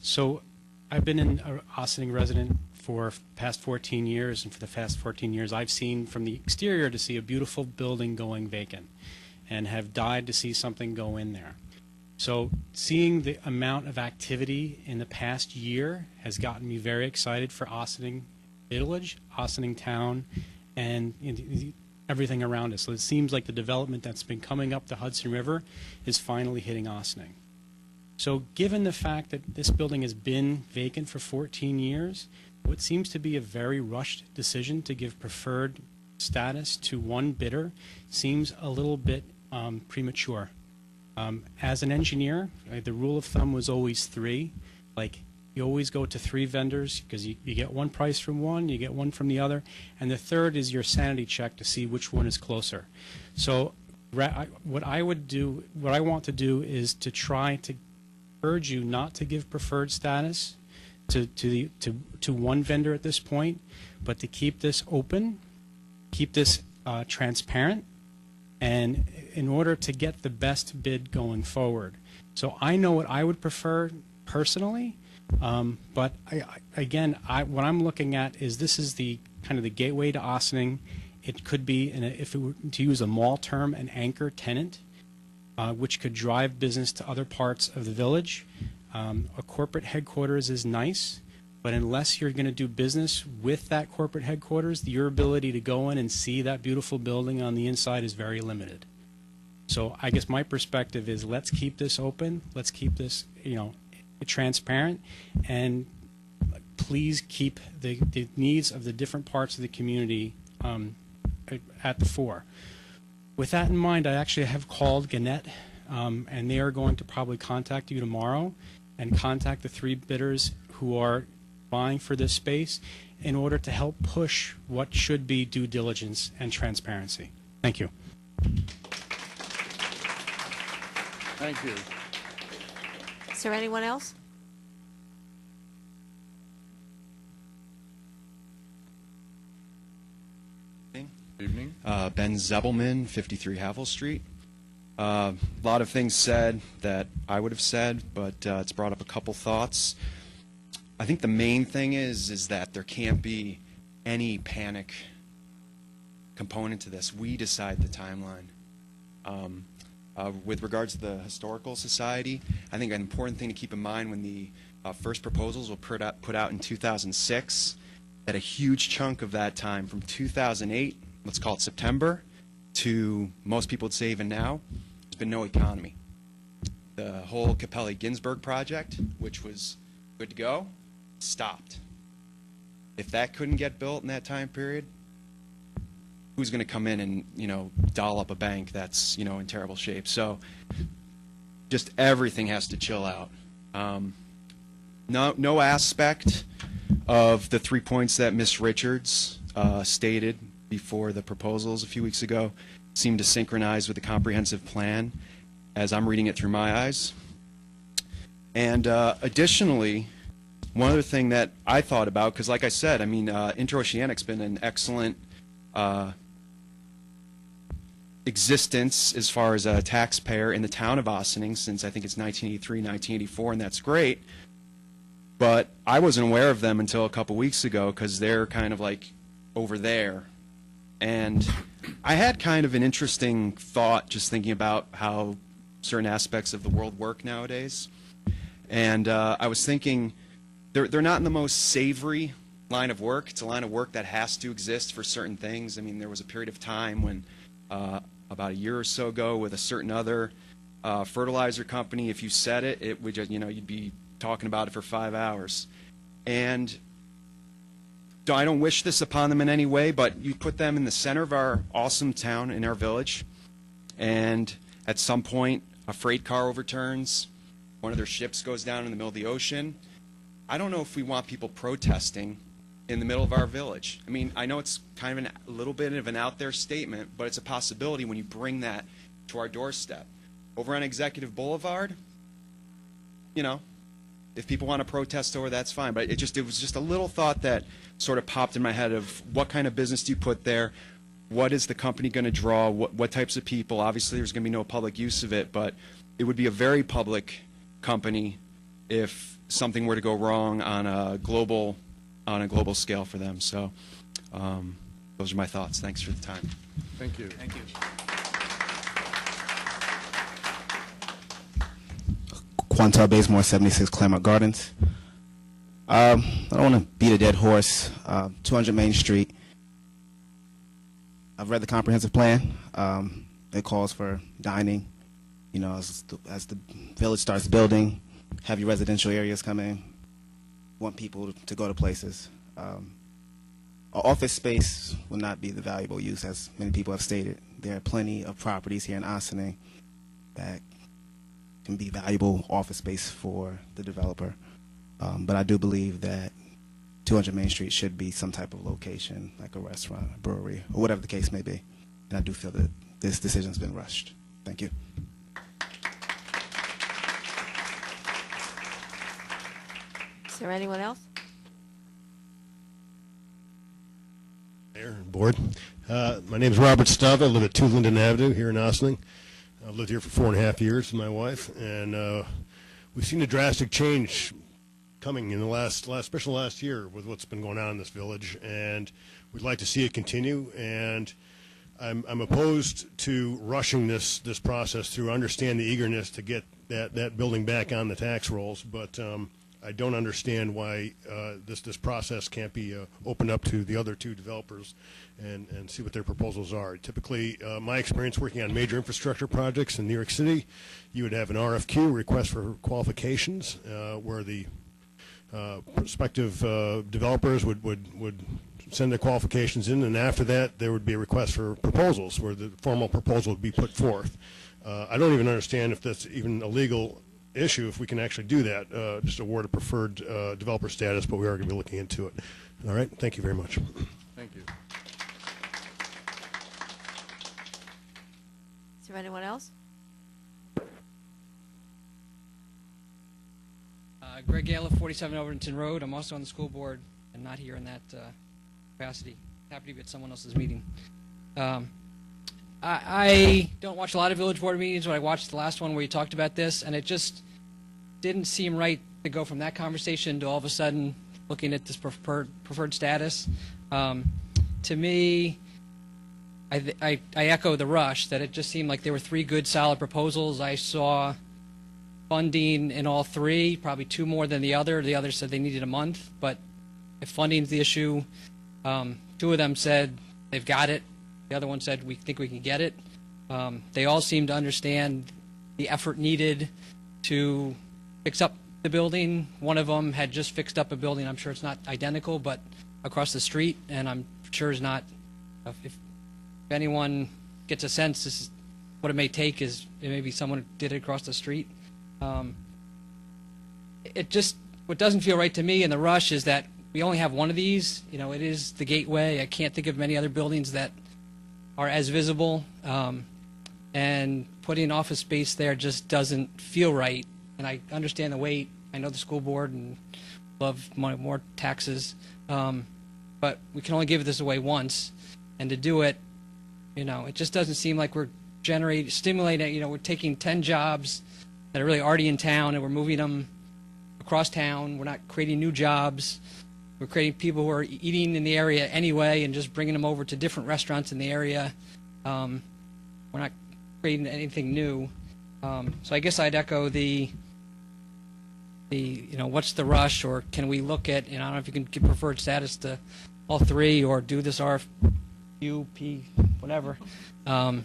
So I've been an Ossining resident for the past 14 years, and for the past 14 years I've seen from the exterior to see a beautiful building going vacant, and have died to see something go in there. So seeing the amount of activity in the past year has gotten me very excited for Ossining Village, Ossining Town, and everything around us. So it seems like the development that's been coming up the Hudson River is finally hitting Ossining. So given the fact that this building has been vacant for 14 years, what seems to be a very rushed decision to give preferred status to one bidder seems a little bit premature. As an engineer, the rule of thumb was always 3. You always go to 3 vendors because you get one price from one, you get one from the other, and the third is your sanity check to see which one is closer. So what I want to do is to try to urge you not to give preferred status to one vendor at this point, but to keep this open, keep this transparent, and in order to get the best bid going forward. So I know what I would prefer personally. But what I'm looking at is this is the kind of the gateway to Ossining. It could be, if it were to use a mall term, an anchor tenant, which could drive business to other parts of the village. A corporate headquarters is nice, but unless you're going to do business with that corporate headquarters, your ability to go in and see that beautiful building on the inside is very limited. So I guess my perspective is, let's keep this open. Let's keep this, transparent, and please keep the needs of the different parts of the community at the fore. With that in mind, I actually have called Gannett, and they are going to probably contact you tomorrow and contact the 3 bidders who are vying for this space in order to help push what should be due diligence and transparency. Thank you. Thank you. Is there anyone else? Evening. Ben Zebelman, 53 Havel Street. A lot of things said that I would have said, but it's brought up a couple thoughts. I think the main thing is that there can't be any panic component to this. We decide the timeline. With regards to the Historical Society, I think an important thing to keep in mind when the first proposals were put out in 2006, that a huge chunk of that time from 2008, let's call it September, to most people would say even now, there's been no economy. The whole Capelli-Ginsburg project, which was good to go, stopped. If that couldn't get built in that time period, who's going to come in and, doll up a bank that's, in terrible shape? So just everything has to chill out. No aspect of the 3 points that Ms. Richards stated before the proposals a few weeks ago seemed to synchronize with the comprehensive plan as I'm reading it through my eyes. And additionally, one other thing that I thought about, because like I said, Interoceanic's been an excellent existence as far as a taxpayer in the town of Ossining since I think it's 1983, 1984, and that's great. But I wasn't aware of them until a couple weeks ago because they're kind of like over there. And I had kind of an interesting thought just thinking about how certain aspects of the world work nowadays. And I was thinking they're not in the most savory line of work. It's a line of work that has to exist for certain things. There was a period of time when about a year or so ago with a certain other fertilizer company, if you said it, it would just, you'd be talking about it for 5 hours. And I don't wish this upon them in any way, but you put them in the center of our awesome town, in our village, and at some point a freight car overturns, one of their ships goes down in the middle of the ocean. I don't know if we want people protesting in the middle of our village. I know it's kind of a little bit of an out there statement, but it's a possibility when you bring that to our doorstep. Over on Executive Boulevard, if people want to protest over, that's fine. But it was just a little thought that sort of popped in my head of what kind of business do you put there? What is the company going to draw? What types of people? Obviously, there's going to be no public use of it, but it would be a very public company if something were to go wrong on a global scale for them. So those are my thoughts. Thanks for the time. Thank you. Thank you. Quantel Bazemore, 76 Claremont Gardens. I don't want to beat a dead horse. 200 Main Street. I've read the comprehensive plan. It calls for dining. As the village starts building, heavy residential areas come in. Want people to go to places. Office space will not be the valuable use, as many people have stated. There are plenty of properties here in Ossining that can be valuable office space for the developer. But I do believe that 200 Main Street should be some type of location, like a restaurant, a brewery, or whatever the case may be. And I do feel that this decision has been rushed. Thank you. Is there anyone else? Mayor and board. My name is Robert Stubb. I live at 2 Linden Avenue here in Ossining. I've lived here for 4.5 years with my wife, and we've seen a drastic change coming in especially last year with what's been going on in this village, and we'd like to see it continue. And I'm opposed to rushing this process through. I understand the eagerness to get that building back on the tax rolls, but I don't understand why this process can't be opened up to the other 2 developers and see what their proposals are. Typically, my experience working on major infrastructure projects in New York City, you would have an RFQ, request for qualifications, where the prospective developers would send their qualifications in, and after that, there would be a request for proposals, where the formal proposal would be put forth. I don't even understand if that's even a legal issue, if we can actually do that, just award a preferred developer status, but we are going to be looking into it. All right, thank you very much. Thank you. Is there anyone else? Greg Gale, 47 Overton Road. I'm also on the school board and not here in that capacity. Happy to be at someone else's meeting. I don't watch a lot of village board meetings, but I watched the last one where you talked about this, and it just didn't seem right to go from that conversation to all of a sudden looking at this preferred status. To me, I echo the rush that it just seemed like there were three good, solid proposals. I saw funding in all three, probably two more than the other. The other said they needed a month, but if funding's the issue, two of them said they've got it. The other one said we think we can get it. They all seem to understand the effort needed to fix up the building. One of them had just fixed up a building. I'm sure it's not identical, but across the street, and I'm sure is not. If anyone gets a sense, this is what it may take is maybe someone did it across the street. What doesn't feel right to me in the rush is that we only have one of these. You know, it is the gateway. I can't think of many other buildings that are as visible, and putting office space there just doesn't feel right. And I understand the wait. I know the school board and love more taxes, but we can only give this away once, and to do it, you know, it just doesn't seem like we're stimulating. You know, we're taking 10 jobs that are really already in town and we're moving them across town. We're not creating new jobs. We're creating people who are eating in the area anyway and just bringing them over to different restaurants in the area. We're not creating anything new. So I guess I'd echo the you know, what's the rush, or can we look at, you know, I don't know if you can give preferred status to all three or do this RFP, whatever. And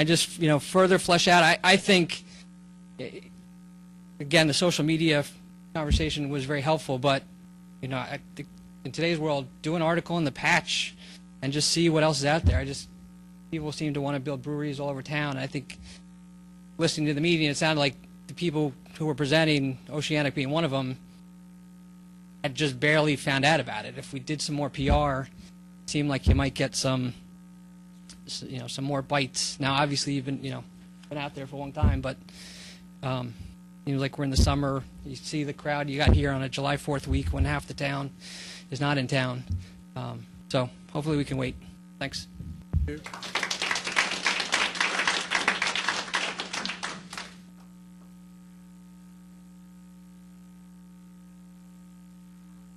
just, you know, further flesh out. I think, again, the social media conversation was very helpful, but, you know, I think in today's world, do an article in the Patch and just see what else is out there. People seem to want to build breweries all over town. I think listening to the meeting, it sounded like the people who were presenting, Oceanic being one of them, had just barely found out about it. If we did some more PR, it seemed like you might get some, you know, some more bites. Now, obviously, you've been out there for a long time, but seems like we're in the summer. You see the crowd you got here on a July 4th week when half the town is not in town. So hopefully we can wait. Thanks.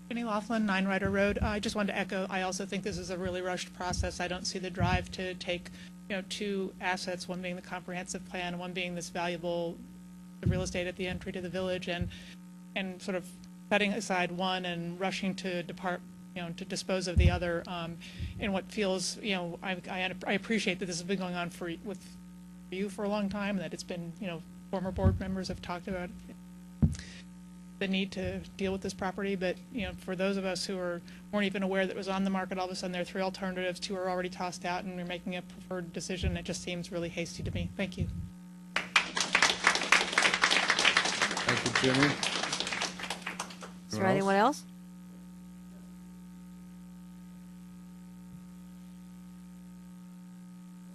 Jenny Laughlin, 9 Rider Road. I just wanted to echo, I also think this is a really rushed process. I don't see the drive to take, you know, two assets, one being the comprehensive plan, one being this valuable real estate at the entry to the village, and sort of setting aside one and rushing to depart, you know, to dispose of the other in what feels, you know, I appreciate that this has been going on for you for a long time, and that it's been, you know, former board members have talked about the need to deal with this property, but, you know, for those of us who weren't even aware that it was on the market, all of a sudden there are three alternatives, two are already tossed out, and we're making a preferred decision. It just seems really hasty to me. Thank you. Thank you, Jimmy. Is there anyone else?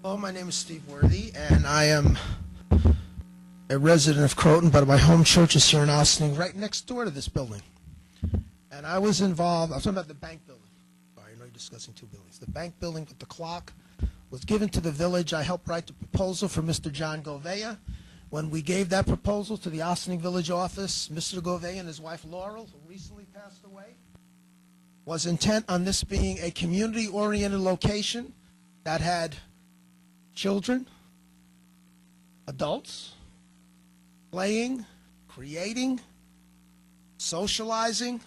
Hello, my name is Steve Worthy, and I am a resident of Croton, but my home church is here in Ossining, right next door to this building. And I was involved, I was talking about the bank building. Sorry, I know you're discussing two buildings. The bank building with the clock was given to the village. I helped write the proposal for Mr. John Govea. When we gave that proposal to the Ossining Village office, Mr. Govea and his wife Laurel, who recently passed away, was intent on this being a community-oriented location that had children, adults, playing, creating, socializing,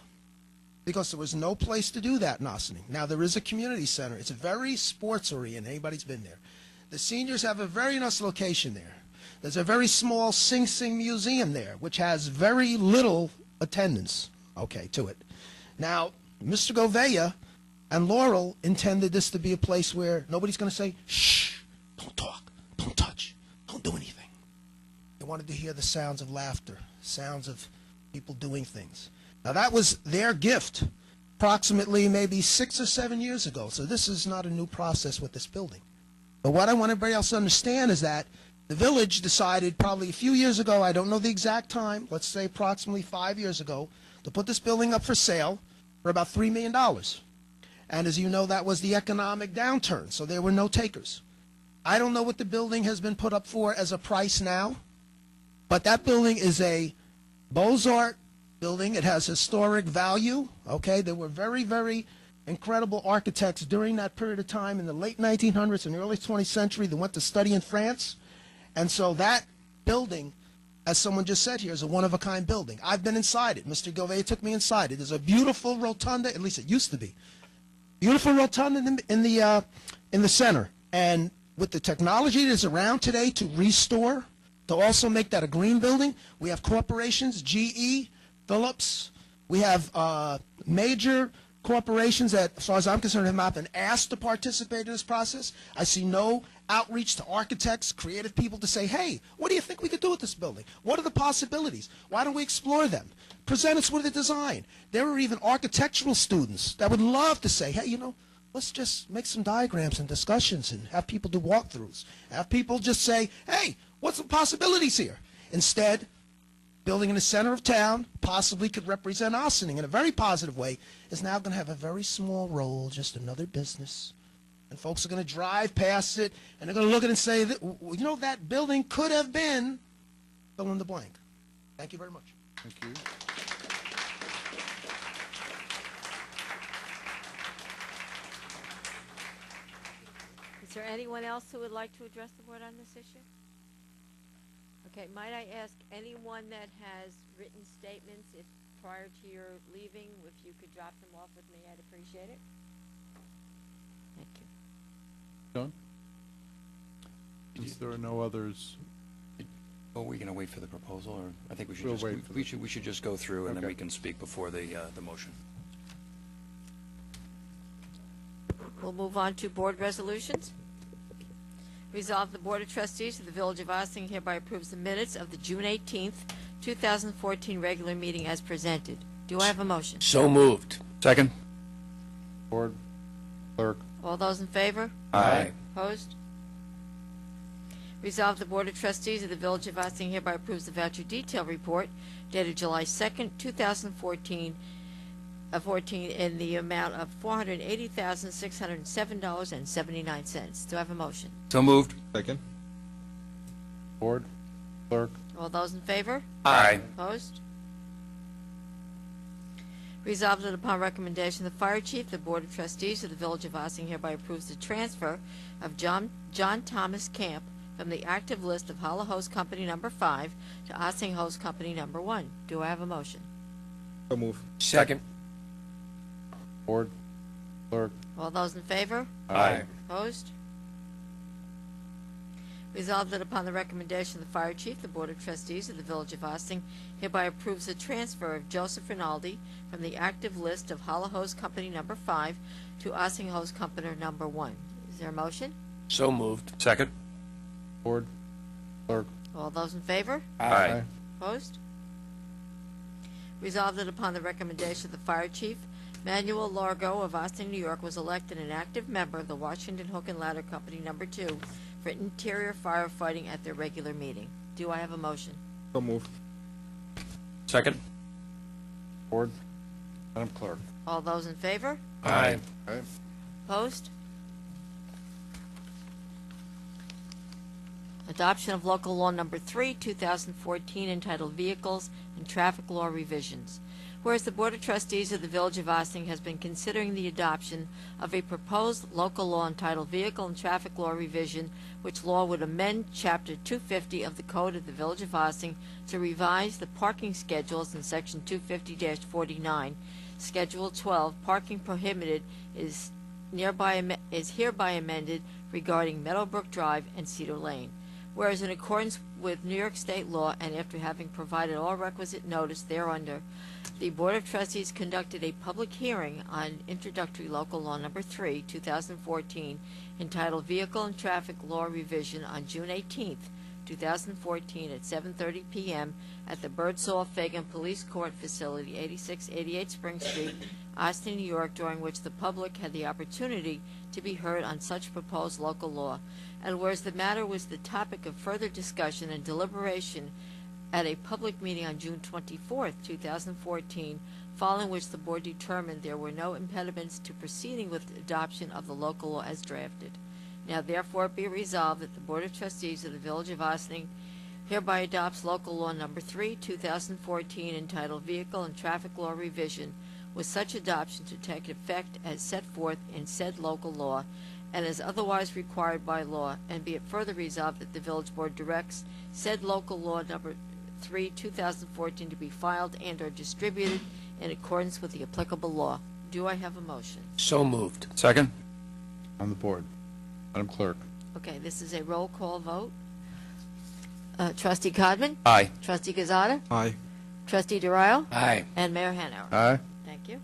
because there was no place to do that in Ossining. Now, there is a community center. It's very sports-oriented. Anybody's been there. The seniors have a very nice location there. There's a very small Sing Sing museum there, which has very little attendance, okay, to it. Now, Mr. Govea And Laurel intended this to be a place where nobody's going to say, shh, don't talk, don't touch, don't do anything. They wanted to hear the sounds of laughter, sounds of people doing things. Now, that was their gift approximately maybe 6 or 7 years ago. So this is not a new process with this building. But what I want everybody else to understand is that the village decided probably a few years ago, I don't know the exact time, let's say approximately 5 years ago, to put this building up for sale for about $3 million. And as you know, that was the economic downturn, so there were no takers. I don't know what the building has been put up for as a price now, but that building is a Beaux-Arts building. It has historic value, okay? There were very, very incredible architects during that period of time in the late 1900s and the early 20th century that went to study in France. And so that building, as someone just said here, is a one-of-a-kind building. I've been inside it. Mr. Gouveia took me inside it. There's a beautiful rotunda, at least it used to be. Beautiful rotunda in the center. And with the technology that is around today to restore, to also make that a green building, we have corporations, GE, Phillips. We have major corporations that, as far as I'm concerned, have not been asked to participate in this process. I see no outreach to architects, creative people to say, hey, what do you think we could do with this building? What are the possibilities? Why don't we explore them? Present us with a design. There are even architectural students that would love to say, hey, you know, let's just make some diagrams and discussions and have people do walkthroughs. Have people just say, hey, what's the possibilities here? Instead, building in the center of town possibly could represent Ossining in a very positive way, is now going to have a very small role, just another business. And folks are going to drive past it, and they're going to look at it and say, you know, that building could have been fill in the blank. Thank you very much. Thank you. Is there anyone else who would like to address the board on this issue? Okay, might I ask anyone that has written statements, if prior to your leaving, if you could drop them off with me, I'd appreciate it. Thank you. John? Since there are no others, Are we going to wait for the proposal, or I think we should We'll just wait for we should just go through and then Okay. we can speak before the motion. We'll move on to board resolutions. Resolve the Board of Trustees of the Village of Ossining hereby approves the minutes of the June 18th, 2014 regular meeting as presented. Do I have a motion? So moved. Second. board clerk, All those in favor? Aye. Opposed? Resolve the Board of Trustees of the Village of Ossining hereby approves the voucher detail report dated July 2nd, 2014, in the amount of $480,607.79. Do I have a motion? So moved. second. Board clerk, All those in favor? Aye. Opposed? Resolved that upon recommendation of the Fire Chief, the Board of Trustees of the Village of Ossining hereby approves the transfer of John Thomas Camp from the active list of Hollow Hose Company Number 5 to Ossining Hose Company Number 1. Do I have a motion? so move. Second. Board clerk, All those in favor? Aye. Opposed? Resolved that upon the recommendation of the Fire Chief, the Board of Trustees of the Village of Ossining hereby approves the transfer of Joseph Rinaldi from the active list of Hollow Hose Company Number 5 to Ossining Hose Company Number 1. Is there a motion? So moved. Second. board clerk, All those in favor? Aye. Opposed? Resolved that upon the recommendation of the Fire Chief, Manuel Largo of Ossining, New York, was elected an active member of the Washington Hook and Ladder Company Number 2 for interior firefighting at their regular meeting. Do I have a motion? so move. Second. Board, Madam Clerk. All those in favor? Aye. Okay. Opposed? Adoption of Local Law Number 3, 2014, entitled Vehicles and Traffic Law Revisions. Whereas the Board of Trustees of the Village of Ossining has been considering the adoption of a proposed local law entitled Vehicle and Traffic Law Revision, which law would amend Chapter 250 of the Code of the Village of Ossining to revise the parking schedules in Section 250-49. Schedule 12, Parking Prohibited, is hereby amended regarding Meadowbrook Drive and Cedar Lane. Whereas in accordance with New York State law and after having provided all requisite notice thereunder, the Board of Trustees conducted a public hearing on introductory local law number 3, 2014, entitled Vehicle and Traffic Law Revision on June 18th, 2014 at 7:30 p.m. at the Birdsall Fagan Police Court Facility, 8688 Spring Street, Austin, New York, during which the public had the opportunity to be heard on such proposed local law. And whereas the matter was the topic of further discussion and deliberation at a public meeting on June 24th, 2014, following which the board determined there were no impediments to proceeding with adoption of the local law as drafted. Now therefore be resolved that the Board of Trustees of the Village of Ossining hereby adopts local law number 3, 2014, entitled Vehicle and Traffic Law Revision, with such adoption to take effect as set forth in said local law and as otherwise required by law, and be it further resolved that the village board directs said local law number 3, 2014 to be filed and or distributed in accordance with the applicable law. Do I have a motion? So moved. Second? On the board. Madam Clerk. Okay, this is a roll call vote. Trustee Codman? Aye. Trustee Gazada? Aye. Trustee DeRio? Aye. And Mayor Hanauer. Aye. Thank you.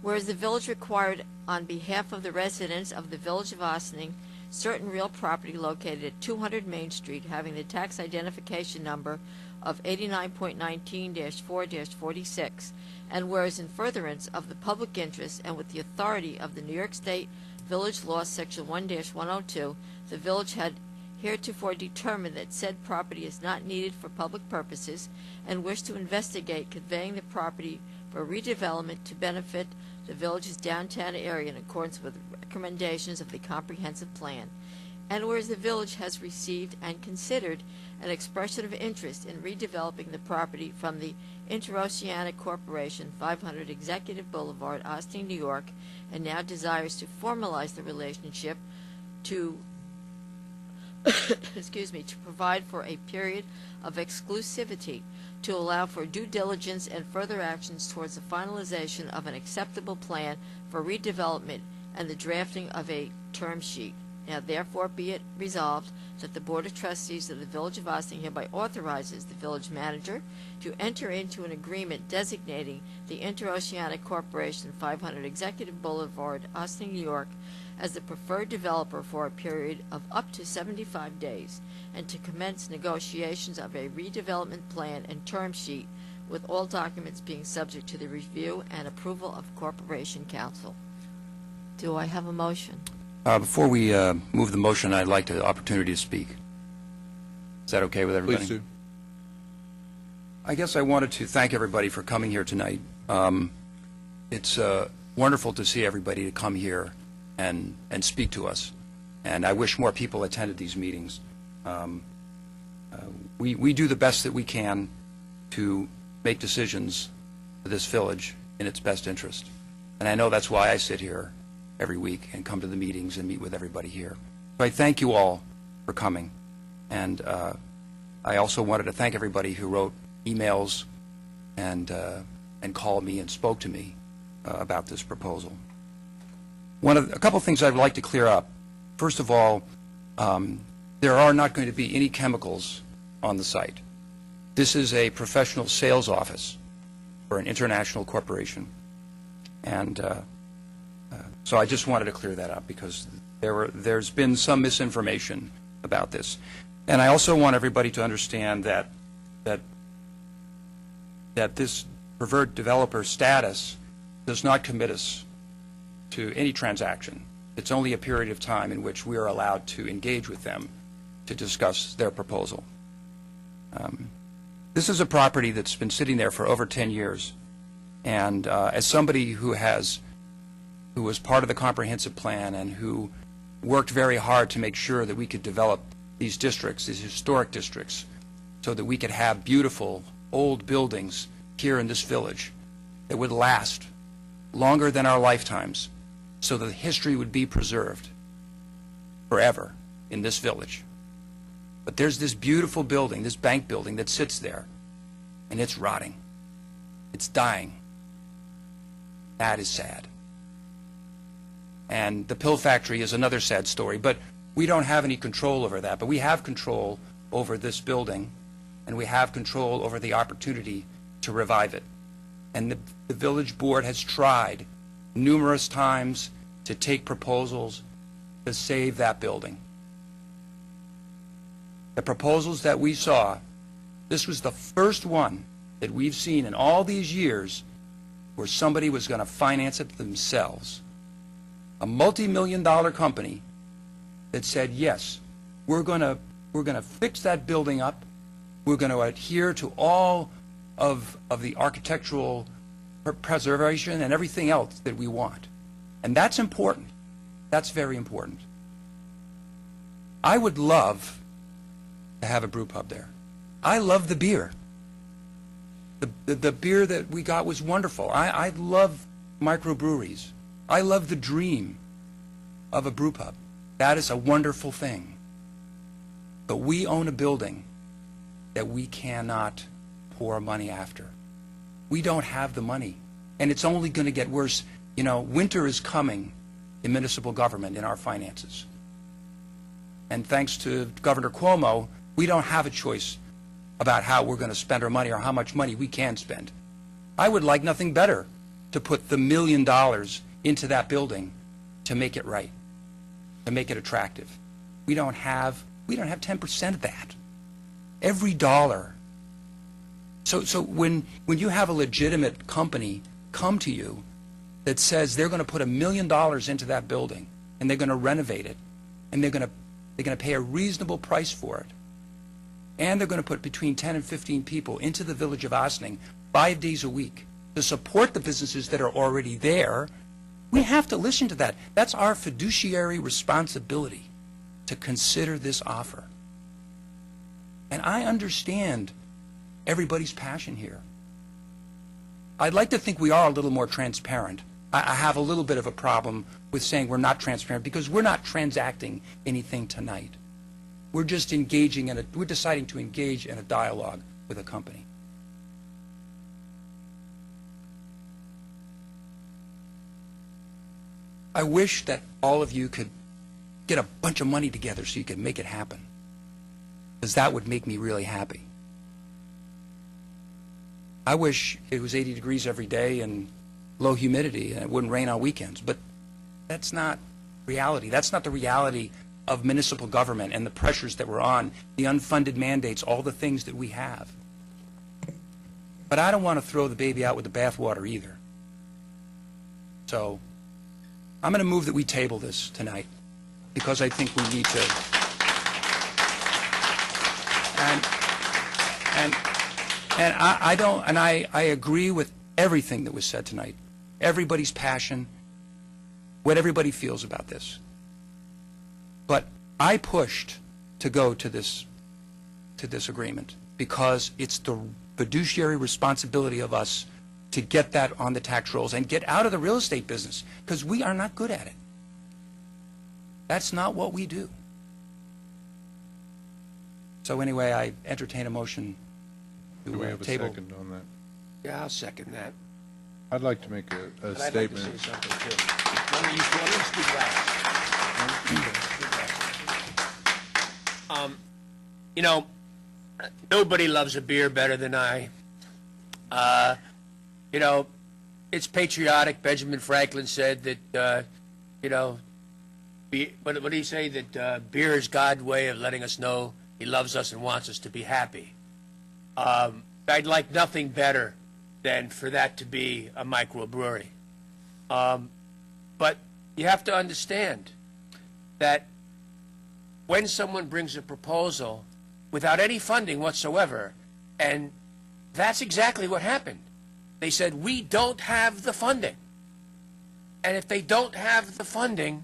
Whereas the village required on behalf of the residents of the Village of Ossining certain real property located at 200 Main Street having the tax identification number of 89.19-4-46, and whereas in furtherance of the public interest and with the authority of the New York State Village Law Section 1-102, the village had heretofore determined that said property is not needed for public purposes and wished to investigate conveying the property for redevelopment to benefit the village's downtown area in accordance with recommendations of the comprehensive plan. And whereas the village has received and considered an expression of interest in redeveloping the property from the Interoceanic Corporation, 500 Executive Boulevard, Austin, New York, and now desires to formalize the relationship to to provide for a period of exclusivity to allow for due diligence and further actions towards the finalization of an acceptable plan for redevelopment and the drafting of a term sheet. Now therefore be it resolved that the Board of Trustees of the Village of Ossining hereby authorizes the village manager to enter into an agreement designating the Interoceanic Corporation, 500 Executive Boulevard, Austin, New York, as the preferred developer for a period of up to 75 days, and to commence negotiations of a redevelopment plan and term sheet, with all documents being subject to the review and approval of Corporation Council. Do I have a motion? Before we move the motion, I'd like the opportunity to speak. Is that okay with everybody? Please do. I guess I wanted to thank everybody for coming here tonight. It's wonderful to see everybody to come here and speak to us, and I wish more people attended these meetings. We do the best that we can to make decisions for this village in its best interest, and I know that's why I sit here every week and come to the meetings and meet with everybody here. So I thank you all for coming, and I also wanted to thank everybody who wrote emails and called me and spoke to me about this proposal. A couple of things I'd like to clear up. First of all, there are not going to be any chemicals on the site. This is a professional sales office for an international corporation, and so I just wanted to clear that up because there's been some misinformation about this. And I also want everybody to understand that this preferred developer status does not commit us to any transaction. It's only a period of time in which we are allowed to engage with them to discuss their proposal. This is a property that's been sitting there for over 10 years, and as somebody who was part of the comprehensive plan and who worked very hard to make sure that we could develop these districts, these historic districts, so that we could have beautiful old buildings here in this village that would last longer than our lifetimes, so that history would be preserved forever in this village. But there's this beautiful building, this bank building that sits there, and it's rotting. It's dying. That is sad. And the pill factory is another sad story. But We don't have any control over that, but we have control over this building, and we have control over the opportunity to revive it. And the village board has tried numerous times to take proposals to save that building. The proposals that we saw, this was the first one that we've seen in all these years where somebody was going to finance it themselves. A multi-million-dollar company that said, yes, we're going to fix that building up. We're going to adhere to all of the architectural preservation and everything else that we want. And that's important. That's very important. I would love to have a brew pub there. I love the beer. The beer that we got was wonderful. I love microbreweries. I love the dream of a brew pub. That is a wonderful thing. But we own a building that we cannot pour money after. We don't have the money. And it's only going to get worse. You know, winter is coming in municipal government, in our finances. And thanks to Governor Cuomo, we don't have a choice about how we're going to spend our money or how much money we can spend. I would like nothing better to put the $1 million into that building to make it right, to make it attractive. We don't have 10% of that. Every dollar. So when you have a legitimate company come to you that says they're going to put $1 million into that building and they're going to renovate it and they're going to pay a reasonable price for it, and they're going to put between 10 and 15 people into the village of Ossining 5 days a week to support the businesses that are already there, we have to listen to that. That's our fiduciary responsibility to consider this offer. And I understand everybody's passion here. I'd like to think we are a little more transparent. I have a little bit of a problem with saying we're not transparent because we're not transacting anything tonight. We're just we're deciding to engage in a dialogue with a company. I wish that all of you could get a bunch of money together so you could make it happen, because that would make me really happy. I wish it was 80 degrees every day and low humidity and it wouldn't rain on weekends, but that's not reality. That's not the reality of municipal government and the pressures that we're on, the unfunded mandates, all the things that we have. But I don't want to throw the baby out with the bathwater either. So I'm going to move that we table this tonight because I think we need to. And I agree with everything that was said tonight. Everybody's passion, what everybody feels about this. But I pushed to go to this agreement because it's the fiduciary responsibility of us to get that on the tax rolls and get out of the real estate business, because we are not good at it. That's not what we do. So anyway, I entertain a motion to Do we have a table. second on that? Yeah, I'll second that. I'd like to make a But I'd statement. like to say something, too. Let me speak last. You know, nobody loves a beer better than I. You know, it's patriotic. Benjamin Franklin said that, you know, what did he say? That beer is God's way of letting us know he loves us and wants us to be happy. I'd like nothing better than for that to be a microbrewery. But you have to understand that when someone brings a proposal without any funding whatsoever, and that's exactly what happened. They said, we don't have the funding. And if they don't have the funding,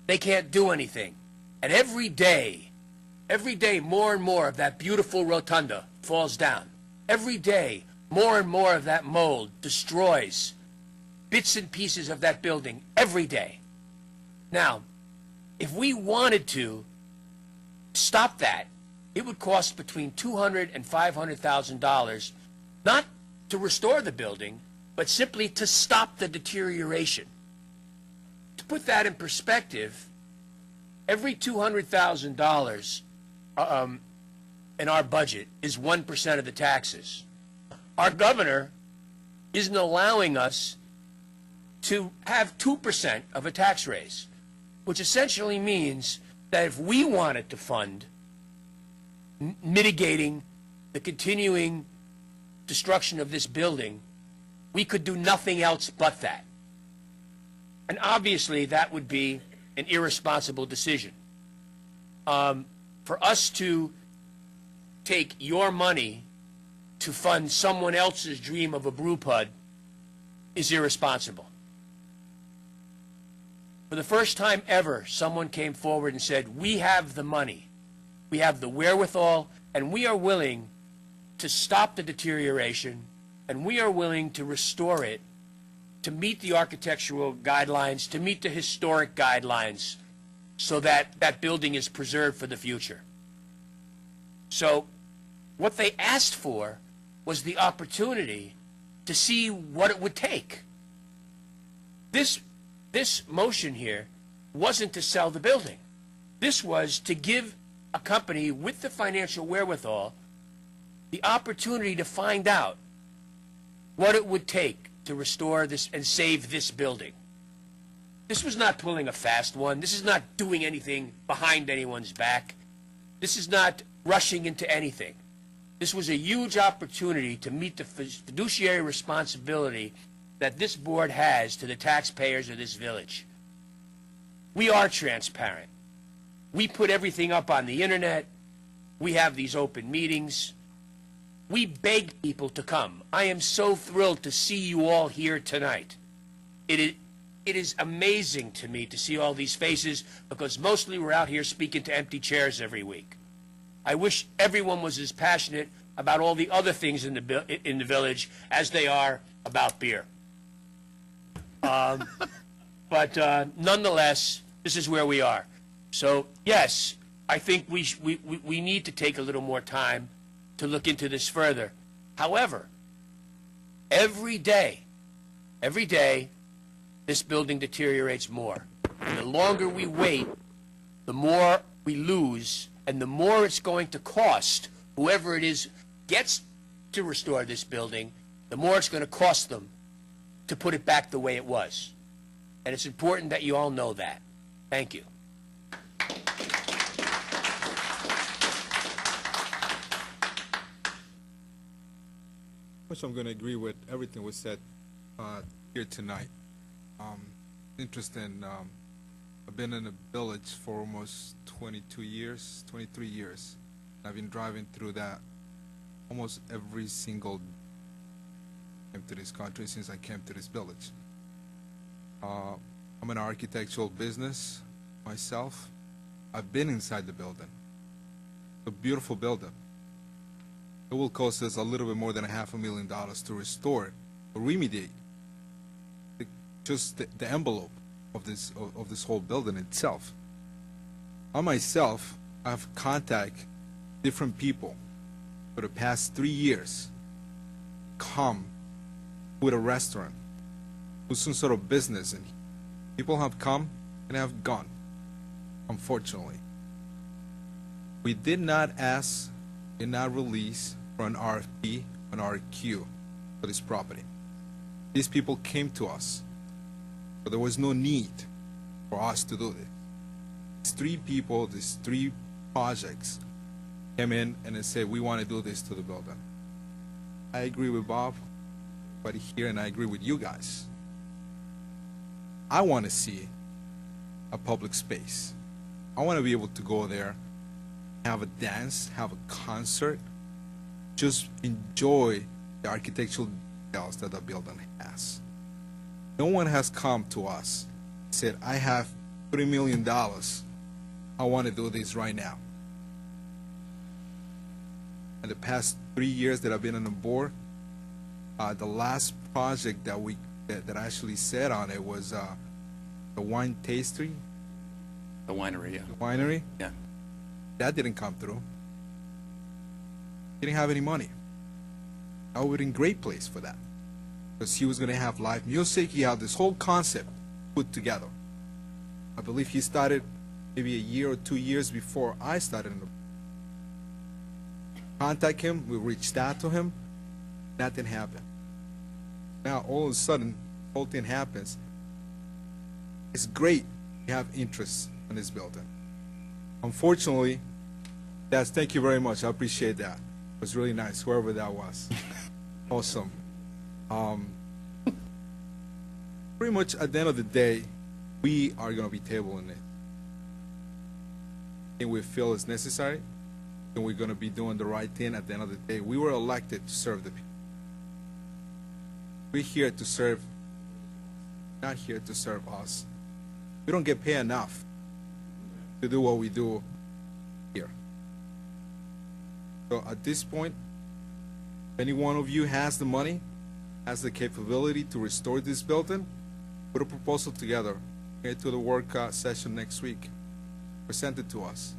they can't do anything. And every day, more and more of that beautiful rotunda falls down. Every day, more and more of that mold destroys bits and pieces of that building every day. Now, if we wanted to stop that, it would cost between $200,000 and $500,000, not to restore the building, but simply to stop the deterioration. To put that in perspective, every $200,000 in our budget is 1% of the taxes. Our governor isn't allowing us to have 2% of a tax raise, which essentially means that if we wanted to fund mitigating the continuing destruction of this building, we could do nothing else but that. And obviously, that would be an irresponsible decision. For us to take your money to fund someone else's dream of a brew pub is irresponsible. For the first time ever, someone came forward and said, we have the money, we have the wherewithal, and we are willing to stop the deterioration, and we are willing to restore it to meet the architectural guidelines, to meet the historic guidelines, so that that building is preserved for the future. So what they asked for was the opportunity to see what it would take. This motion here wasn't to sell the building. This was to give a company with the financial wherewithal the opportunity to find out what it would take to restore this and save this building. This was not pulling a fast one. This is not doing anything behind anyone's back. This is not rushing into anything. This was a huge opportunity to meet the fiduciary responsibility that this board has to the taxpayers of this village. We are transparent. We put everything up on the internet. We have these open meetings. We beg people to come. I am so thrilled to see you all here tonight. It is amazing to me to see all these faces, because mostly we're out here speaking to empty chairs every week. I wish everyone was as passionate about all the other things in the village as they are about beer. But nonetheless, this is where we are. So yes, I think we need to take a little more time to look into this further. However, every day, this building deteriorates more. And the longer we wait, the more we lose, and the more it's going to cost whoever it is gets to restore this building, the more it's going to cost them to put it back the way it was. And it's important that you all know that. Thank you. First, I'm going to agree with everything was said here tonight. Interesting. I've been in the village for almost 23 years. I've been driving through that almost every single day I came to this country since I came to this village. I'm in architectural business myself. I've been inside the building. It's a beautiful building. It will cost us a little bit more than $500,000 to restore it, or remediate just the envelope of this whole building itself. I myself have contacted different people for the past 3 years, come with a restaurant, with some sort of business, and people have come and have gone, unfortunately. We did not ask, did not release for an RFP, an RQ for this property. These people came to us, but there was no need for us to do this. These three people, these three projects came in and they said, we want to do this to the building. I agree with Bob, but here, and I agree with you guys. I want to see a public space. I want to be able to go there, have a dance, have a concert, just enjoy the architectural details that the building has. No one has come to us and said, I have $3 million. I want to do this right now. In the past 3 years that I've been on the board, the last project that I actually said on it was the wine tasting. The winery, yeah. The winery? Yeah. That didn't come through. Didn't have any money. I would in great place for that, because he was going to have live music. He had this whole concept put together. I believe he started maybe a year or 2 years before I started. Contact him, we reached out to him, nothing happened. Now all of a sudden, the whole thing happens. It's great you have interest in this building. Unfortunately, yes, thank you very much. I appreciate that. It was really nice, whoever that was. Awesome. Pretty much at the end of the day, we are going to be tabling it. And we feel it's necessary, and we're going to be doing the right thing at the end of the day. We were elected to serve the people. We're here to serve, not here to serve us. We don't get paid enough to do what we do here. So at this point, if any one of you has the money, has the capability to restore this building, put a proposal together, get to the work session next week, present it to us,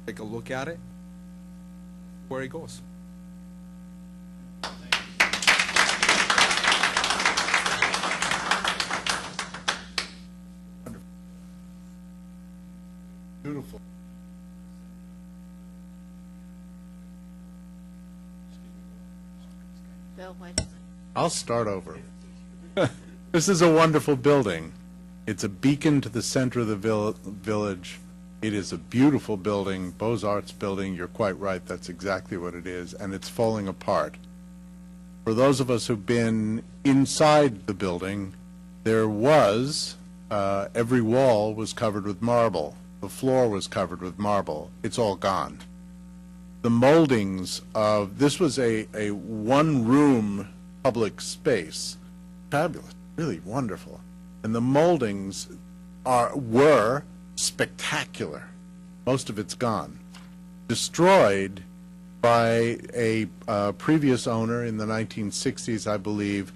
take a look at it, where it goes. Beautiful. Bill, wait a second. I'll start over. This is a wonderful building. It's a beacon to the center of the village. It is a beautiful building, Beaux-Arts building. You're quite right. That's exactly what it is, and it's falling apart. For those of us who've been inside the building, there was, every wall was covered with marble. The floor was covered with marble. It's all gone. The moldings of, this was a one-room public space. Fabulous, really wonderful. And the moldings were spectacular. Most of it's gone. Destroyed by a previous owner in the 1960s, I believe,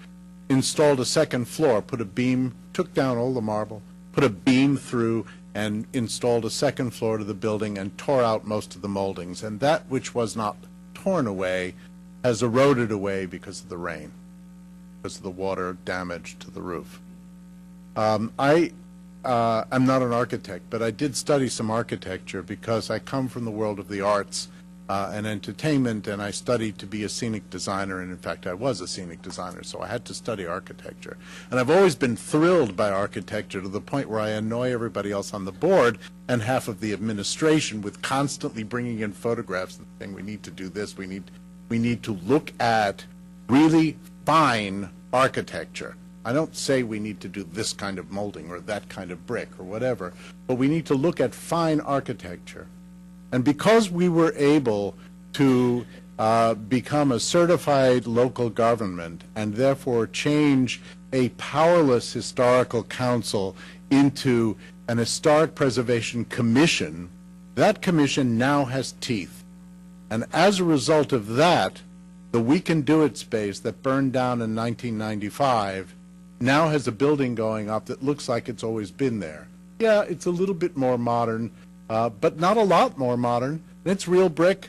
installed a second floor, put a beam, took down all the marble, put a beam through, and installed a second floor to the building and tore out most of the moldings. And that which was not torn away has eroded away because of the rain, because of the water damage to the roof. I'm not an architect, but I did study some architecture because I come from the world of the arts and entertainment, and I studied to be a scenic designer, and in fact I was a scenic designer, so I had to study architecture. And I've always been thrilled by architecture to the point where I annoy everybody else on the board and half of the administration with constantly bringing in photographs and saying we need to do this, we need to look at really fine architecture. I don't say we need to do this kind of molding or that kind of brick or whatever, but we need to look at fine architecture. And because we were able to become a certified local government and therefore change a powerless historical council into an historic preservation commission, that commission now has teeth. And as a result of that, the We Can Do It space that burned down in 1995 now has a building going up that looks like it's always been there. Yeah, it's a little bit more modern, but not a lot more modern. And it's real brick,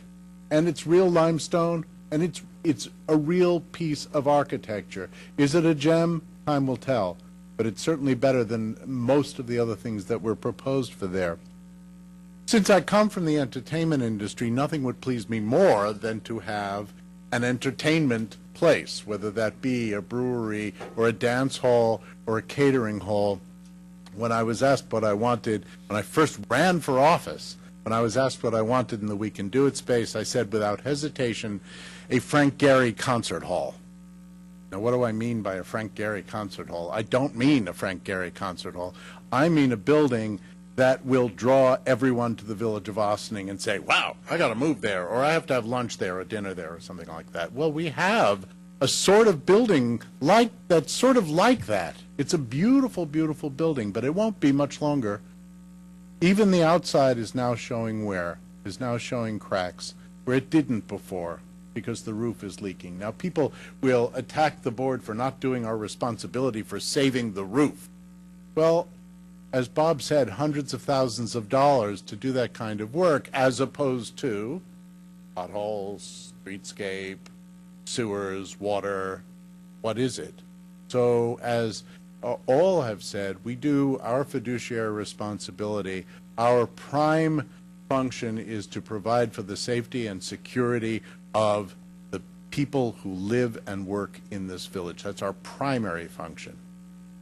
and it's real limestone, and it's a real piece of architecture. Is it a gem? Time will tell. But it's certainly better than most of the other things that were proposed for there. Since I come from the entertainment industry, nothing would please me more than to have an entertainment place, whether that be a brewery or a dance hall or a catering hall. When I was asked what I wanted, when I first ran for office, when I was asked what I wanted in the We Can Do It space, I said without hesitation, a Frank Gehry concert hall. Now, what do I mean by a Frank Gehry concert hall? I don't mean a Frank Gehry concert hall. I mean a building that will draw everyone to the village of Ossining and say, wow, I got to move there, or I have to have lunch there or dinner there or something like that. Well, we have a sort of building like that's sort of like that. It's a beautiful, beautiful building, but it won't be much longer. Even the outside is now showing wear, is now showing cracks where it didn't before because the roof is leaking. Now, people will attack the board for not doing our responsibility for saving the roof. Well, as Bob said, hundreds of thousands of dollars to do that kind of work, as opposed to potholes, streetscape, sewers, water. What is it? So as all have said, we do our fiduciary responsibility. Our prime function is to provide for the safety and security of the people who live and work in this village. That's our primary function.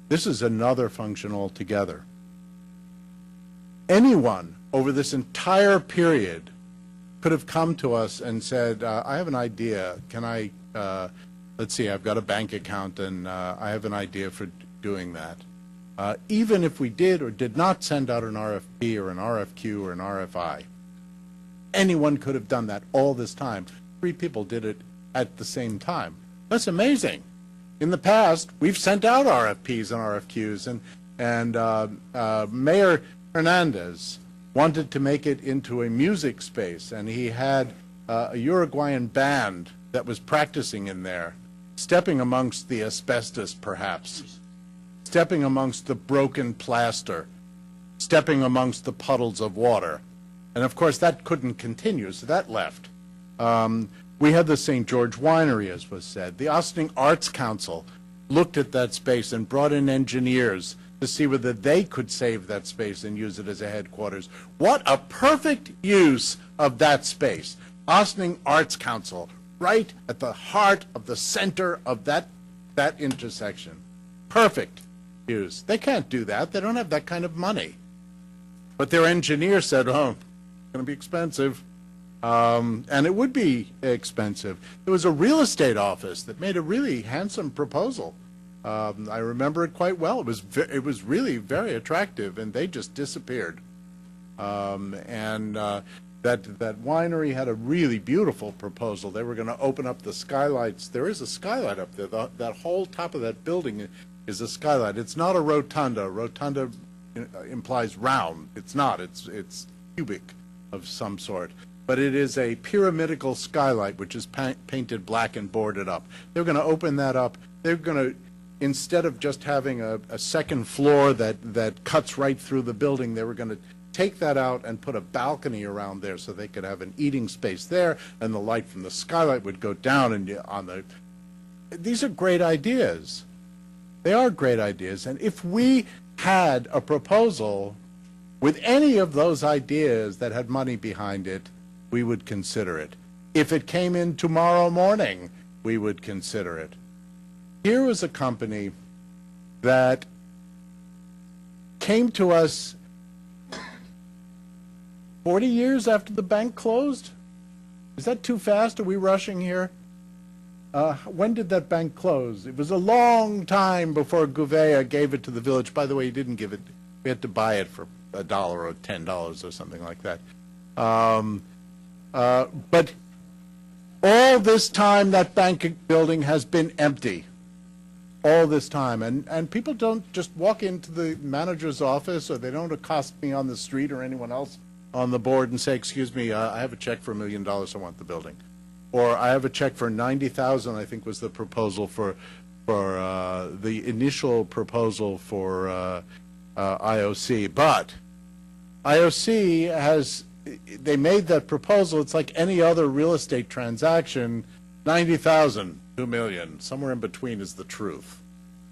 This is another function altogether. Anyone over this entire period could have come to us and said, I have an idea. Can I, let's see, I've got a bank account and I have an idea for doing that. Even if we did or did not send out an RFP or an RFQ or an RFI, anyone could have done that all this time. 3 people did it at the same time. That's amazing. In the past, we've sent out RFPs and RFQs, and Mayor Hernandez wanted to make it into a music space, and he had a Uruguayan band that was practicing in there, stepping amongst the asbestos, perhaps, stepping amongst the broken plaster, stepping amongst the puddles of water. And of course, that couldn't continue, so that left. We had the St. George Winery, as was said. The Ossining Arts Council looked at that space and brought in engineers to see whether they could save that space and use it as a headquarters. What a perfect use of that space. Ossining Arts Council, right at the heart of the center of that intersection. Perfect use. They can't do that. They don't have that kind of money. But their engineer said, oh, it's going to be expensive. And it would be expensive. There was a real estate office that made a really handsome proposal. I remember it quite well. It was really very attractive, and they just disappeared. That winery had a really beautiful proposal. They were going to open up the skylights. There is a skylight up there. That whole top of that building is a skylight. It's not a rotunda. Rotunda implies round. It's not. It's cubic of some sort. But it is a pyramidical skylight, which is painted black and boarded up. They're going to open that up. They're going to, instead of just having a second floor that cuts right through the building, they were going to take that out and put a balcony around there so they could have an eating space there, and the light from the skylight would go down and on the. These are great ideas. They are great ideas. And if we had a proposal with any of those ideas that had money behind it, we would consider it. If it came in tomorrow morning, we would consider it. Here was a company that came to us 40 years after the bank closed? Is that too fast? Are we rushing here? When did that bank close? It was a long time before Gouveia gave it to the village. By the way, he didn't give it. We had to buy it for $1 or $10 or something like that. But all this time, that bank building has been empty. All this time. And people don't just walk into the manager's office, or they don't accost me on the street or anyone else on the board and say, excuse me, I have a check for $1 million, I want the building. Or I have a check for $90,000, I think was the proposal for the initial proposal for IOC. But IOC has, they made that proposal. It's like any other real estate transaction, 90,000, 2 million, somewhere in between is the truth,